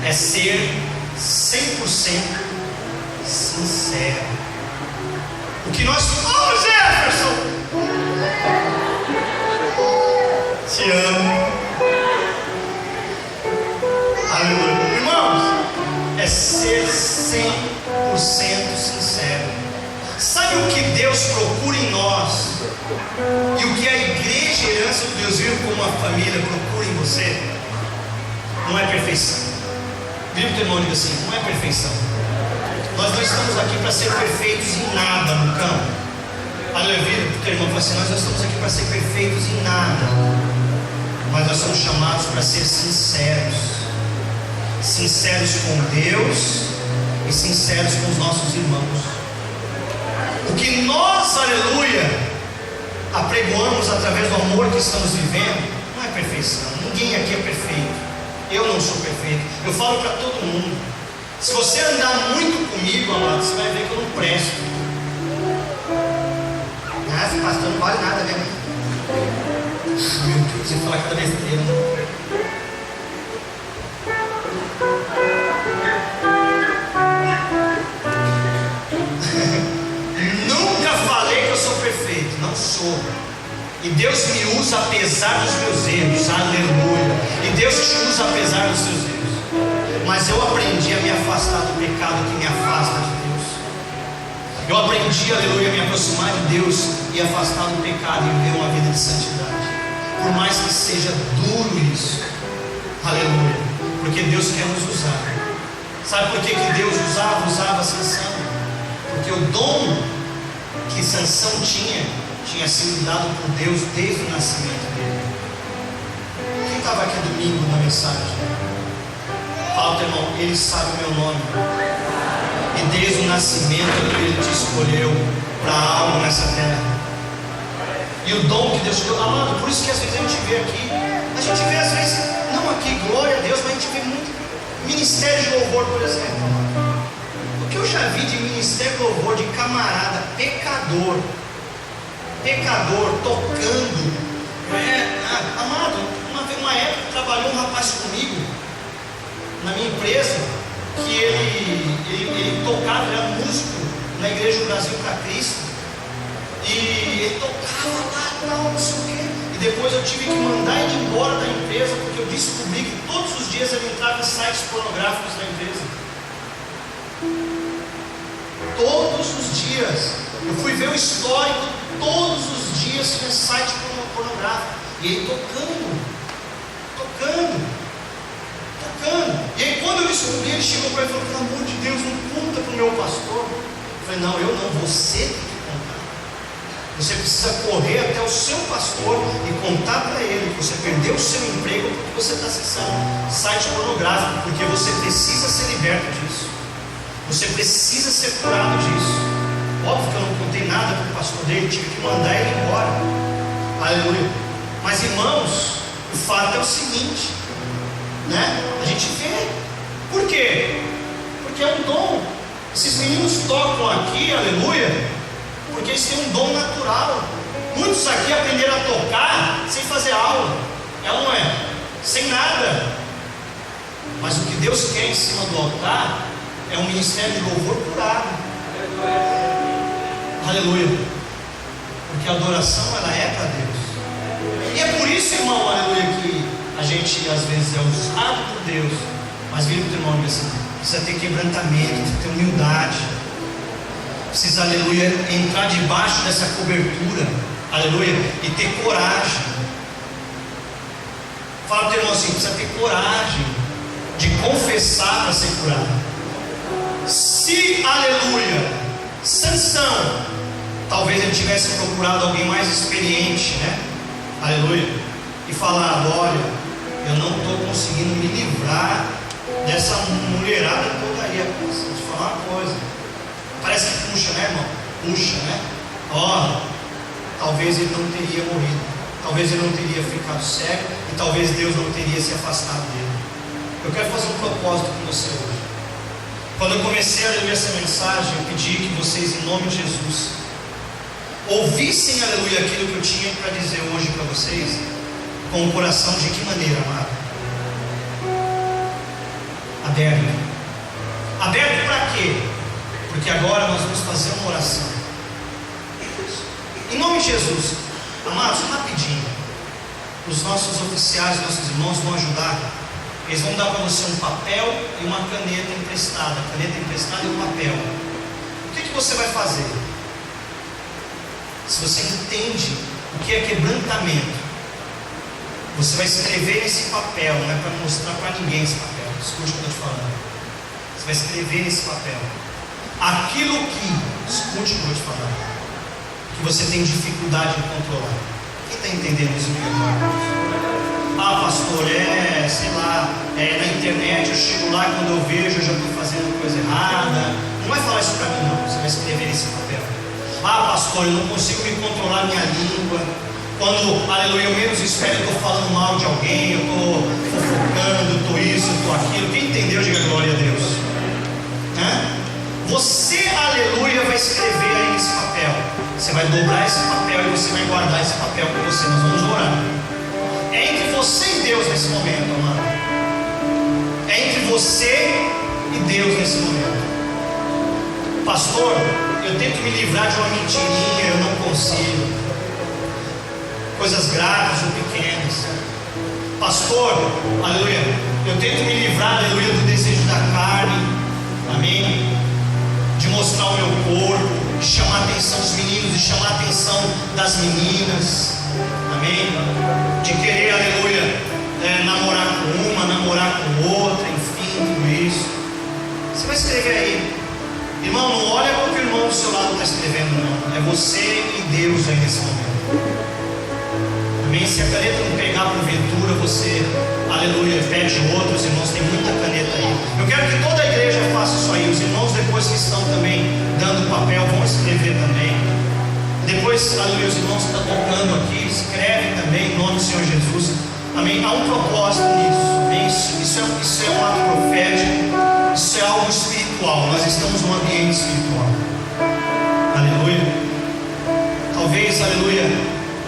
É ser 100% sincero. O que nós... Jefferson! Te amo. Aleluia. Irmãos, é ser 100% sincero. Sabe o que Deus procura em nós? E o que a igreja Herança do Deus Vivo, como uma família, procura em você? Não é perfeição. Vira o teu irmão e diga assim: não é perfeição. Nós não estamos aqui para ser perfeitos em nada no campo. Aleluia. Vira o teu irmão e fala assim: nós não estamos aqui para ser perfeitos em nada, mas nós somos chamados para ser sinceros. Sinceros com Deus e sinceros com os nossos irmãos. O que nós, aleluia, apregoamos através do amor que estamos vivendo, não é perfeição. Ninguém aqui é perfeito. Eu não sou perfeito. Eu falo para todo mundo. Se você andar muito comigo, amado, você vai ver que eu não presto. Esse pastor não vale nada, né? Meu Deus, você fala cada besteira, né? Não sou. E Deus me usa apesar dos meus erros. Aleluia. E Deus te usa apesar dos seus erros. Mas eu aprendi a me afastar do pecado que me afasta de Deus. Eu aprendi, aleluia, a me aproximar de Deus e afastar do pecado e viver uma vida de santidade. Por mais que seja duro isso. Aleluia. Porque Deus quer nos usar. Sabe por que Deus usava Sansão? Porque o dom que Sansão tinha sido dado por Deus desde o nascimento dele. Quem estava aqui domingo na mensagem? Fala, teu irmão, ele sabe o meu nome. E desde o nascimento ele te escolheu para algo nessa terra. E o dom que Deus te deu, amado, por isso que às vezes a gente vê aqui, a gente vê às vezes, não aqui, glória a Deus, mas a gente vê muito ministério de louvor, por exemplo. O que eu já vi de ministério de louvor, de camarada, pecador tocando, amado, uma época trabalhou um rapaz comigo na minha empresa, que ele tocava, ele era músico na Igreja do Brasil para Cristo, e ele tocava lá, tal, não sei o quê, e depois eu tive que mandar ele embora da empresa, porque eu descobri que todos os dias ele entrava em sites pornográficos da empresa. Todos os dias. Eu fui ver o histórico, todos os dias tinha site pornográfico. E ele tocando. E aí quando eu descobri, ele chegou para mim e falou: pelo amor de Deus, não conta para o meu pastor. Eu falei: não, eu não, você tem que contar. Você precisa correr até o seu pastor e contar para ele que você perdeu o seu emprego porque você está acessando site pornográfico, porque você precisa ser liberto disso. Você precisa ser curado disso. Óbvio que eu não contei nada para o pastor dele, tive que mandar ele embora. Aleluia. Mas irmãos, o fato é o seguinte, né? A gente vê. Por quê? Porque é um dom. Esses meninos tocam aqui, aleluia, porque eles têm um dom natural. Muitos aqui aprenderam a tocar sem fazer aula. É ou não é? Sem nada. Mas o que Deus quer em cima do altar é um ministério de louvor curado. Aleluia. Porque a adoração, ela é para Deus. E é por isso, irmão, aleluia, que a gente às vezes é usado por Deus. Mas vira para o irmão e diz assim: precisa ter quebrantamento, precisa ter humildade, precisa, aleluia, entrar debaixo dessa cobertura, aleluia, e ter coragem. Fala para o teu irmão assim: precisa ter coragem de confessar para ser curado. Se, aleluia, Sansão, talvez ele tivesse procurado alguém mais experiente, né? Aleluia, e falado: olha, eu não estou conseguindo me livrar dessa mulherada toda aí. Vou te falar uma coisa, parece que puxa, né, irmão? Puxa, né? Ó, talvez ele não teria morrido, talvez ele não teria ficado cego, e talvez Deus não teria se afastado dele. Eu quero fazer um propósito com você hoje. Quando eu comecei a ler essa mensagem, eu pedi que vocês, em nome de Jesus, ouvissem, aleluia, aquilo que eu tinha para dizer hoje para vocês, com o coração de que maneira, amado? Aberto. Aberto para quê? Porque agora nós vamos fazer uma oração. Em nome de Jesus, amados, rapidinho, os nossos oficiais, nossos irmãos vão ajudar. Eles vão dar para você um papel e uma caneta emprestada. Caneta emprestada e um papel. O que você vai fazer? Se você entende o que é quebrantamento, você vai escrever nesse papel. Não é para mostrar para ninguém esse papel. Escute o que eu estou te falando. Você vai escrever nesse papel aquilo que, escute o que eu vou te falar, que você tem dificuldade em controlar. Quem está entendendo isso, meu irmão? Ah, pastor, sei lá, na internet eu chego lá e quando eu vejo eu já estou fazendo coisa errada. Não vai falar isso para mim, não. Você vai escrever nesse papel. Ah, pastor, eu não consigo me controlar minha língua. Quando, aleluia, eu menos espero, eu estou falando mal de alguém, eu estou fofocando, eu estou isso, eu estou aquilo. Quem entendeu, diga glória a Deus. Você, aleluia, vai escrever aí nesse papel. Você vai dobrar esse papel e você vai guardar esse papel com você. Nós vamos orar. É entre você e Deus nesse momento, amado. É entre você e Deus nesse momento. Pastor, eu tento me livrar de uma mentirinha, eu não consigo. Coisas graves ou pequenas. Pastor, aleluia, eu tento me livrar, aleluia, do desejo da carne. Amém? De mostrar o meu corpo, de chamar a atenção dos meninos, de chamar a atenção das meninas. Amém? De querer, aleluia, namorar com uma, namorar com outra, enfim, tudo isso. Você vai escrever aí. Irmão, não olha para o que o irmão do seu lado está escrevendo, não. É você e Deus aí nesse momento. Amém? Se a caneta não pegar porventura, você, aleluia, pede outros. Irmãos, tem muita caneta aí. Eu quero que toda a igreja faça isso aí. Os irmãos depois que estão também dando papel, vão escrever também. Depois, aleluia, os irmãos que estão tocando aqui, escreve também em nome do Senhor Jesus. Amém? Há um propósito nisso. Amém? Isso é um ato profético. Isso é algo espiritual. Nós estamos num ambiente espiritual. Aleluia. Talvez, aleluia,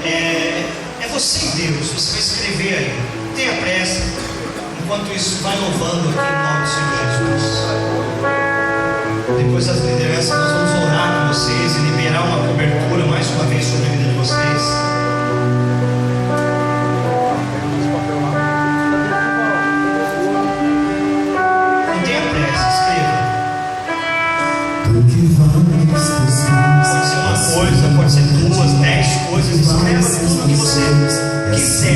é você e Deus. Você vai escrever aí. Tenha pressa. Enquanto isso, vai louvando aqui em nome do Senhor Jesus. Depois das lideranças, nós vamos orar com vocês e liberar uma cobertura mais uma vez sobre a vida de vocês. Não tenha pressa, escreva. Pode ser uma coisa, pode ser duas, 10 coisas. Escreva tudo o que você quiser.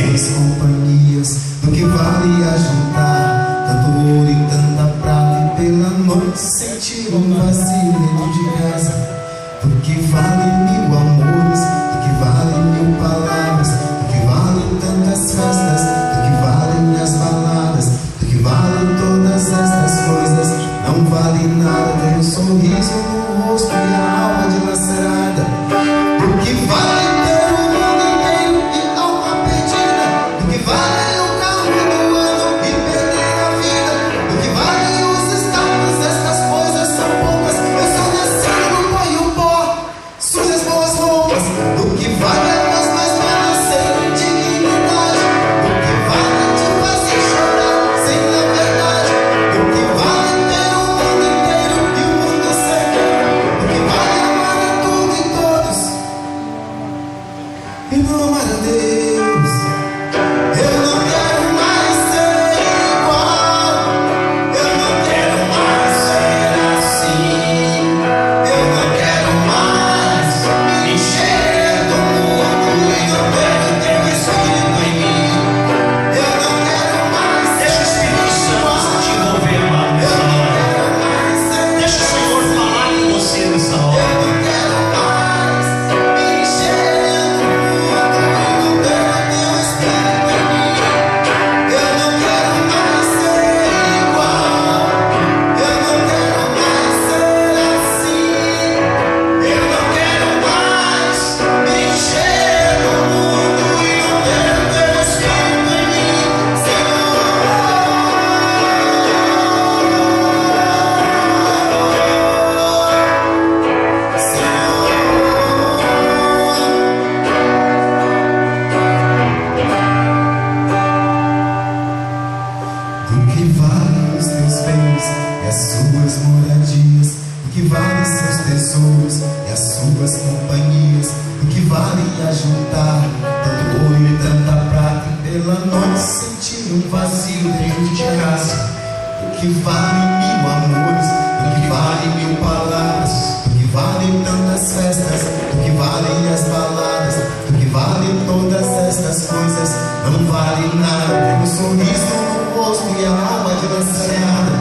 um vazio dentro de casa. O que vale 1000 amores, o que vale 1000 palavras, o que vale tantas festas, o que vale as baladas, o que vale todas estas coisas, não vale nada. O sorriso no rosto e a alma dilacerada.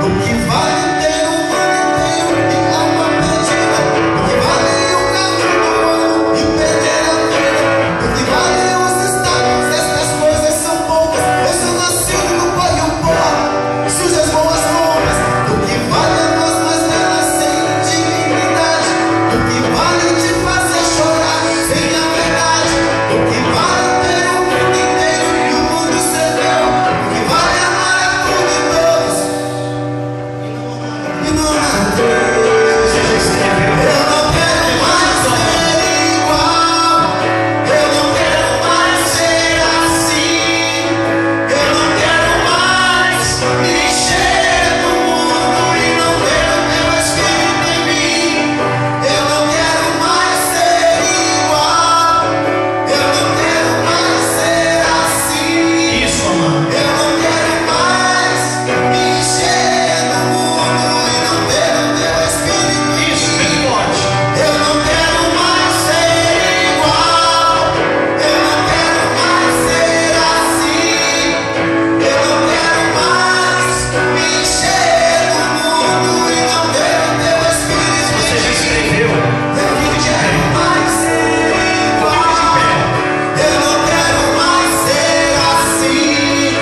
O que vale ter um ano inteiro e alma perdida, o que vale o caminho do ano e perder a vida, o que vale os estados, estas coisas são poucas. Eu sou nascido no pai e o pó, sujas boas roupas. O que vale a voz mais bela sem dignidade, o que vale te fazer chorar sem a verdade, o que vale ter o mundo inteiro e o mundo ser meu, o que vale amar a tudo e todos e não amar a Deus. Eu não quero mais ser igual, eu não quero mais ser assim, eu não quero mais me encher do mundo e não ver o meu espírito em mim. Eu não quero mais ser igual, eu não quero mais ser assim. Isso, amado. Eu não quero mais me encher do mundo e não ver o meu espírito em mim. Isso, bem forte. Eu não quero mais ser igual, eu não quero mais ser assim, eu não quero mais me encher do mundo e não ver o teu espírito. Você já escreveu? Eu não quero mais ser igual, eu não quero mais ser assim,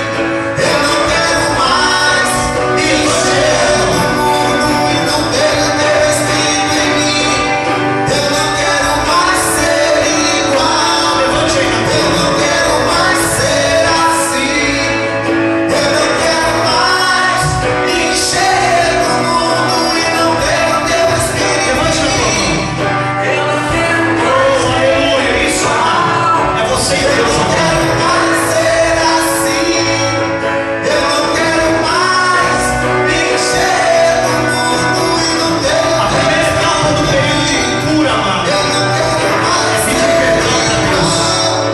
eu não quero mais me encher do mundo e não ver o teu espírito em mim. Eu não quero mais ser igual, Levante aí na eu não quero mais ser assim, eu não quero mais me encher do mundo e não ver o teu espírito Levante em na tua mim. mão. Eu não quero Oh, aleluia. Isso, amado. É você e Deus, amado. quero mais ser assim, eu não quero mais me encher do mundo e não ter A primeira etapa do período de cura, amado, eu não quero mais é pedir perdão para Deus.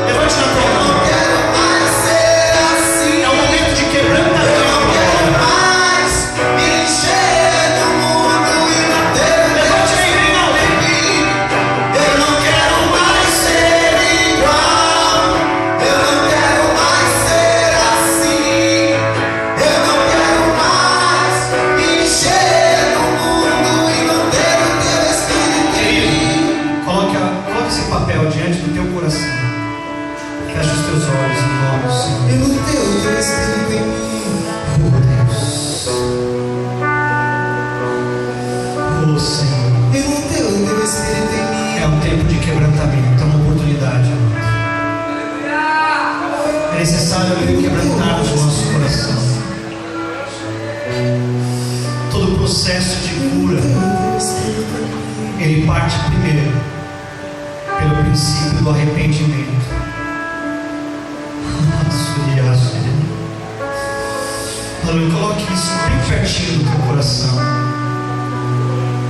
Levante na tua mão. quero mais ser assim, É um momento de quebrantamento agora. mais me encher do mundo e não ter Levante aí, irmão. eu não quero mais ser igual, eu não quero mais ser assim, eu não quero mais me encher do mundo e não ter o teu espírito em mim. Coloque esse papel diante do teu coração. Feche os teus olhos em nome do Senhor. Eu não tenho o teu espírito em mim. Oh, Senhor. Eu não tenho o teu espírito em mim. É um tempo de quebrantamento, é uma oportunidade, amado. É necessário quebrantar o nosso coração. Todo processo de cura, ele parte primeiro pelo princípio do arrependimento. Aleluia. Coloque isso bem pertinho do teu coração.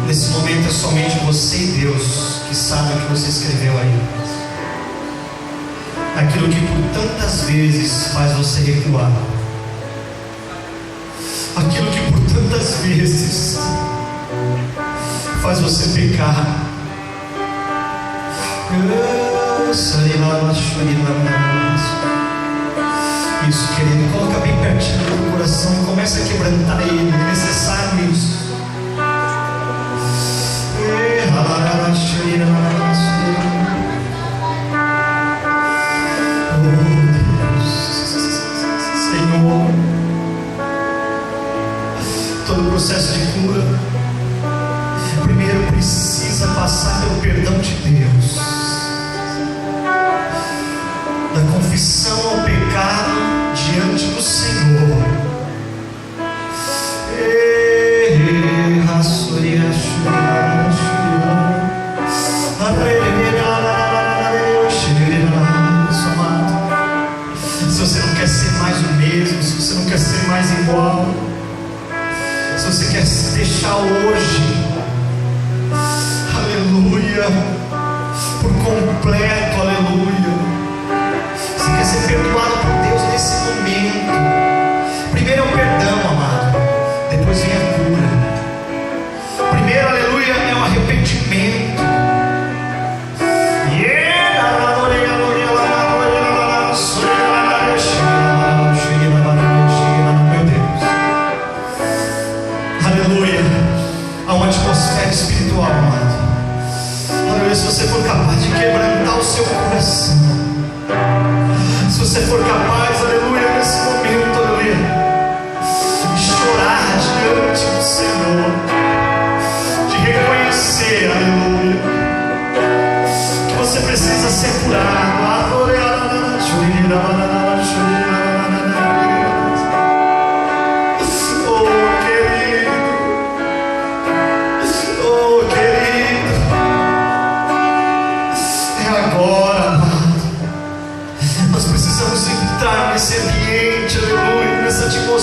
Nesse momento é somente você e Deus que sabe o que você escreveu aí. Aquilo que por tantas vezes faz você recuar. Aquilo que por tantas vezes faz você pecar. Isso, querido, coloca bem pertinho do teu coração e começa a quebrantar ele. É necessário isso. Oh Deus, Senhor, todo processo de cura primeiro precisa passar pelo perdão de Deus, da confissão ao pecado diante do Senhor. Se você não quer ser mais o mesmo, se você não quer ser mais igual, se você quer se deixar hoje, aleluia, por completo, aleluia, você quer ser perdoado por Deus nesse momento,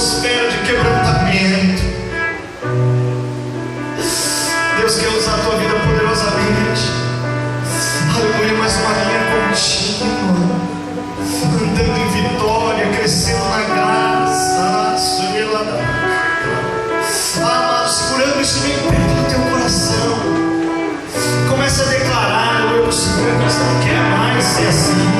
atmosfera de quebrantamento. Deus quer usar a tua vida poderosamente. Aleluia, mais uma linha contínua, andando em vitória, crescendo na graça. Amado, segurando isso bem perto do teu coração. Comece a declarar: eu o Senhor não quer mais ser assim.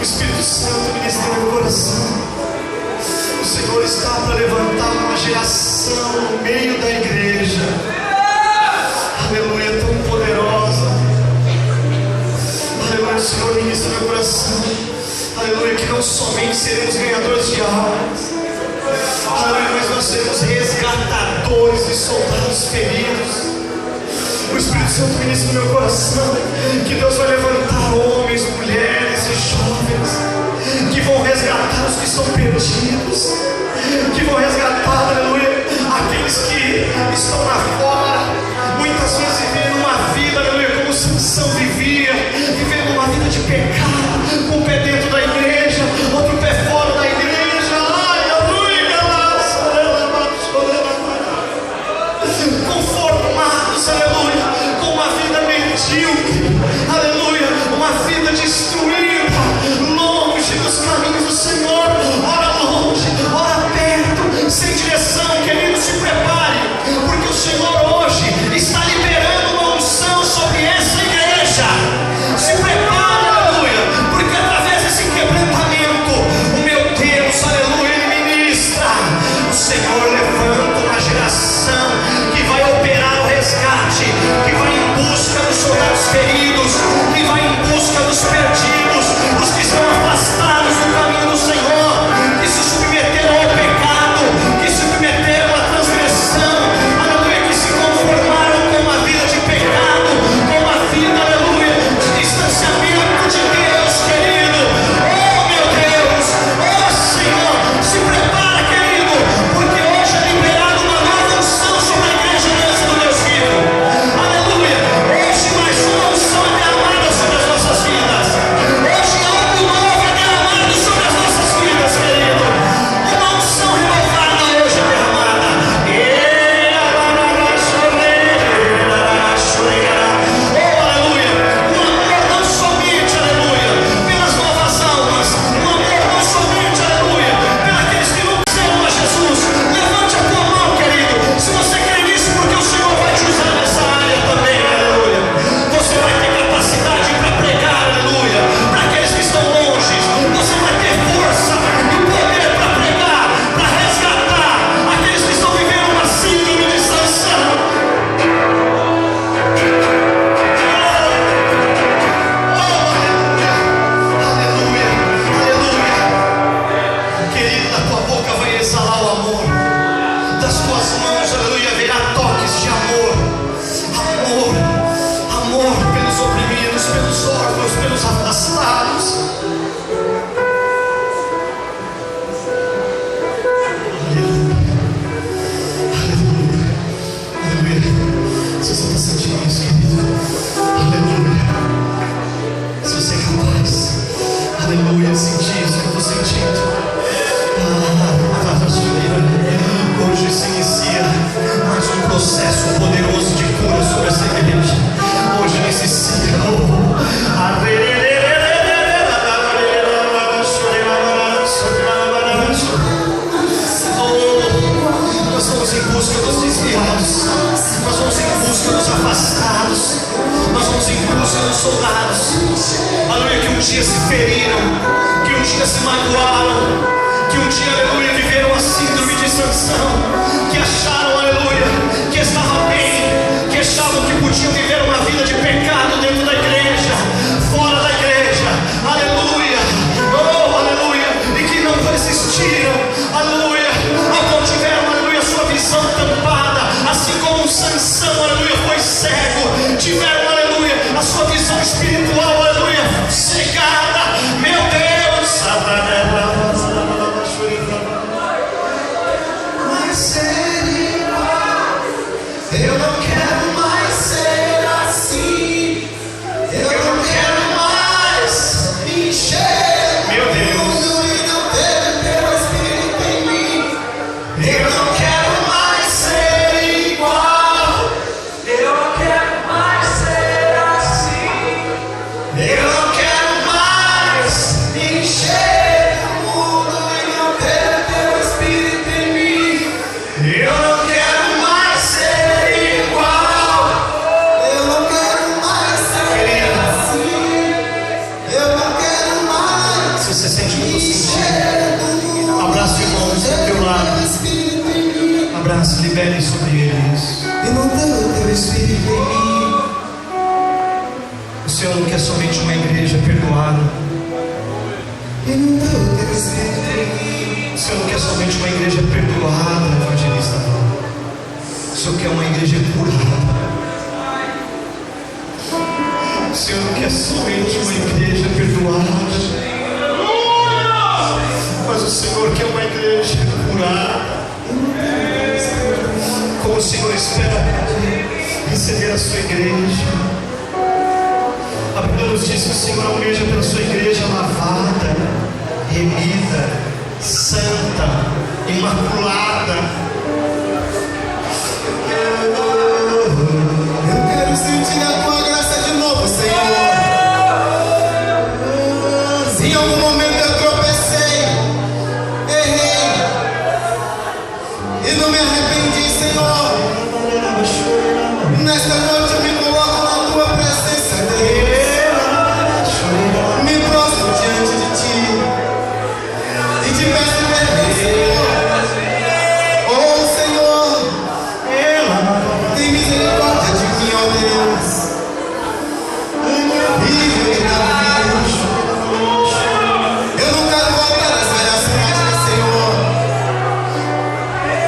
Espírito Santo ministra no meu coração. O Senhor está para levantar uma geração no meio da igreja, aleluia, tão poderosa. Aleluia, o Senhor ministra no meu coração, aleluia, que não somente seremos ganhadores de almas, aleluia, mas nós seremos resgatadores de soldados feridos. O Espírito Santo ministra no meu coração que Deus vai levantar homens, mulheres e jovens que vão resgatar os que estão perdidos, que vão resgatar, aleluia, aqueles que estão lá fora, muitas vezes vivendo uma vida, aleluia, como Sansão vivia, vivendo uma vida de pecado, com o pé dentro da igreja, outro pé fora da igreja, aleluia, conformados, aleluia, com uma vida medíocre, aleluia, uma vida destruída, longe dos caminhos do Senhor, ora longe, ora perto, sem direção. Querido, se prepare, porque o Senhor hoje está liberando uma unção sobre essa igreja. Se prepare, aleluia, porque através desse quebrantamento, o meu Deus, aleluia, Ele ministra. O Senhor levanta uma geração que vai operar o resgate, que vai em busca dos soldados feridos, que vai em busca dos perdidos, os que estão afastados do caminho do Senhor, que se submeteram ao pecado, que se submeteram à transgressão, aleluia, que se conformaram com uma vida de pecado, com uma vida, aleluia, de distanciamento de Deus, querido. Oh meu Deus, oh Senhor, se prepara, querido, porque hoje é liberada uma nova unção sobre a igreja do Deus vivo, aleluia. Hoje mais uma unção é derramada sobre as nossas vidas, hoje algo novo é derramado sobre as nossas vidas, querido. Uma unção renovada hoje é derramada. Oh, aleluia. Um amor não somente, aleluia, pelas novas almas, um amor não somente, aleluia, pelos que não serão a Jesus. Levante a tua mão, querido, se você crê nisso, porque o Senhor vai te usar nessa área também, aleluia. Você vai ter capacidade para pregar, aleluia, para aqueles que estão longe. Você vai ter força e poder para pregar, para resgatar aqueles que estão vivendo uma síndrome de Sansão. Aleluia, aleluia. Querido, da tua boca vai exalar o amor, das tuas mãos, aleluia, haverá toques de amor, amor, amor pelos oprimidos, pelos órfãos, pelos afastados. Aleluia, aleluia. Se você está sentindo isso, querido, aleluia. Se você é capaz, aleluia, de sentir isso que eu estou sentindo. Hoje se inicia mais um processo poderoso de cura sobre essa igreja. Hoje inicia. Nós vamos em busca dos desviados, nós vamos em busca dos afastados, nós vamos em busca dos soldados, aleluia, que um dia se feriram, que um dia se magoaram, que um dia, aleluia, viveram a síndrome de Sansão, que acharam, aleluia, que estavam bem, que achavam que podiam viver uma vida de pecado dentro da igreja, fora da igreja, aleluia, oh, aleluia, e que não resistiram, aleluia, ao qual tiveram, aleluia, sua visão tampada, assim como Sansão, aleluia, foi cego, tiveram, aleluia, a sua visão espiritual, aleluia, cegada, meu Deus. Mas ser igual, eu não quero mais ser assim, eu não quero mais encher meu Deus e não ter teu Espírito em mim, eu não quero mais ser igual, eu quero você sente o que eu estou sentindo. Abraça o irmão do teu lado. Abraça, libere sobre eles. Inundando o teu Espírito em mim. O Senhor não quer somente uma igreja perdoada. Inundando o teu Espírito em mim. O Senhor não quer somente uma igreja perdoada, evangelista. O Senhor quer uma igreja curada. O Senhor não quer somente uma igreja perdoada, mas o Senhor quer uma igreja curada. Como o Senhor espera receber a sua igreja? A Bíblia nos diz que o Senhor almeja pela sua igreja lavada, remida, santa, imaculada. Eu quero sentir a tua graça de novo, Senhor. Se em algum momento eu tropecei, errei e não me arrependi, Senhor, nesta noite eu me coloco na tua presença, Deus. Me prostro diante de ti e te peço perdão, Senhor. Oh, Senhor, tem misericórdia de mim, ó Deus. Livre-me da vida. Eu não quero voltar às velhas práticas, Senhor.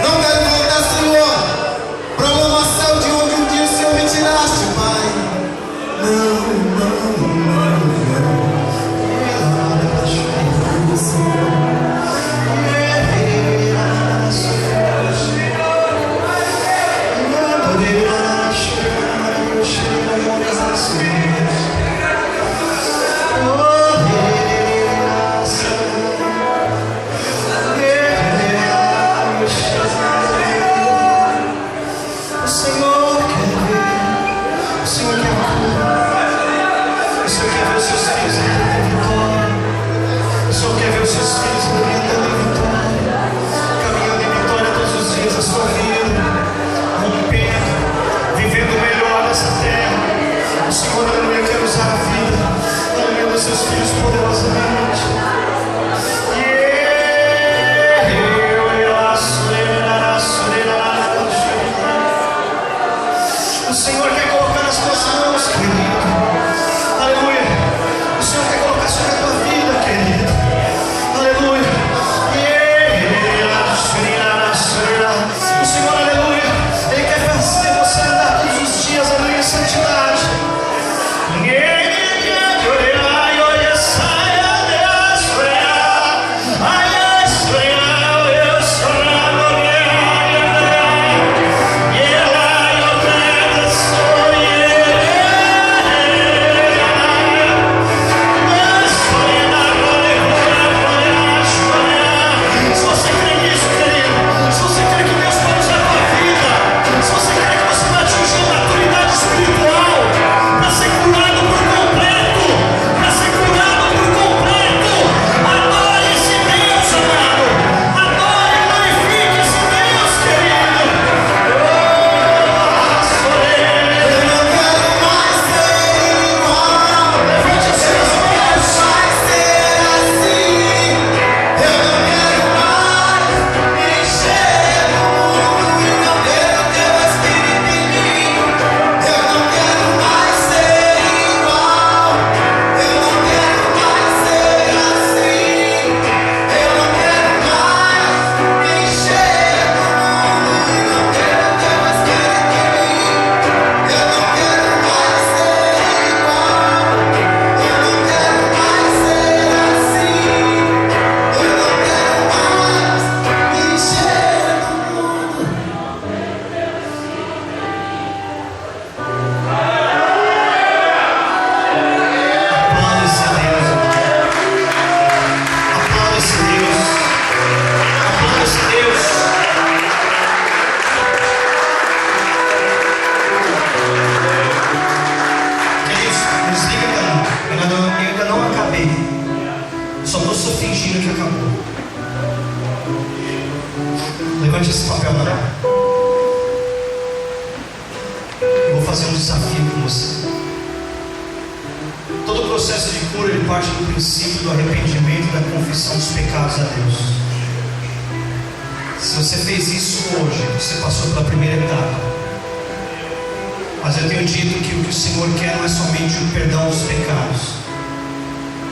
Não quero voltar, Senhor, para o lamaçal de onde um dia o Senhor me tiraste, Pai. Não, não, não, não. Senhor. Seus filhos poderosamente. O Senhor quer colocar nas tuas mãos, querido. Aleluia. O Senhor quer colocar sobre a tua vida, querido. Aleluia. O Senhor, aleluia, Ele quer fazer você andar todos os dias, aleluia, em santidade. Levante esse papel na mão. Eu vou fazer um desafio com você. Todo Todo o processo de cura ele parte do princípio do arrependimento e da confissão dos pecados a Deus. Se você fez isso hoje, você passou pela primeira etapa. Mas eu tenho dito que o que o Senhor quer não é somente o perdão dos pecados.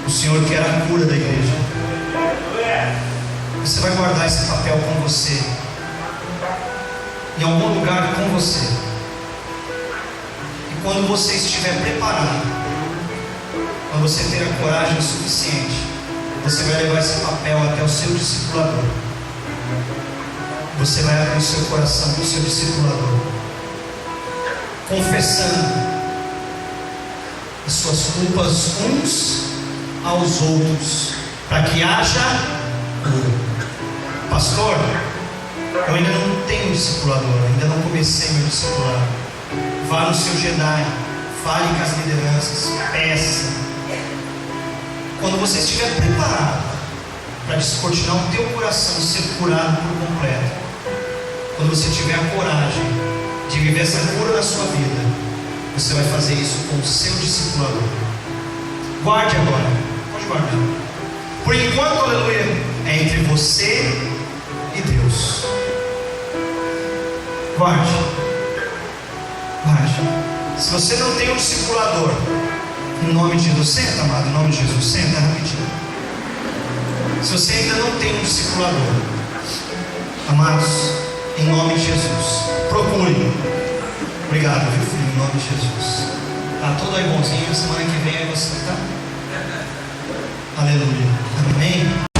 O Senhor quer a cura da igreja. Você vai guardar esse papel com você, em algum lugar com você. E quando você estiver preparado, quando você ter a coragem suficiente, você vai levar esse papel até o seu discipulador. Você vai abrir o seu coração para o seu discipulador, confessando as suas culpas uns aos outros, para que haja cura. Pastor, eu ainda não tenho discipulador, ainda não comecei meu discipulado. Vá no seu Jedi, fale com as lideranças, peça. Quando você estiver preparado para descortinar o teu coração e ser curado por completo, quando você tiver a coragem de viver essa cura na sua vida, você vai fazer isso com o seu discipulador. Guarde agora, pode guardar. Por enquanto, aleluia, é entre você e Deus. Guarde. Se você não tem um discipulador, em nome de Jesus, senta, amado, em nome de Jesus, senta rapidinho. Se você ainda não tem um discipulador, amados, em nome de Jesus, procure. Obrigado, viu, filho, em nome de Jesus. Tá tudo aí bonzinho, semana que vem é você, tá? Aleluia. Amém.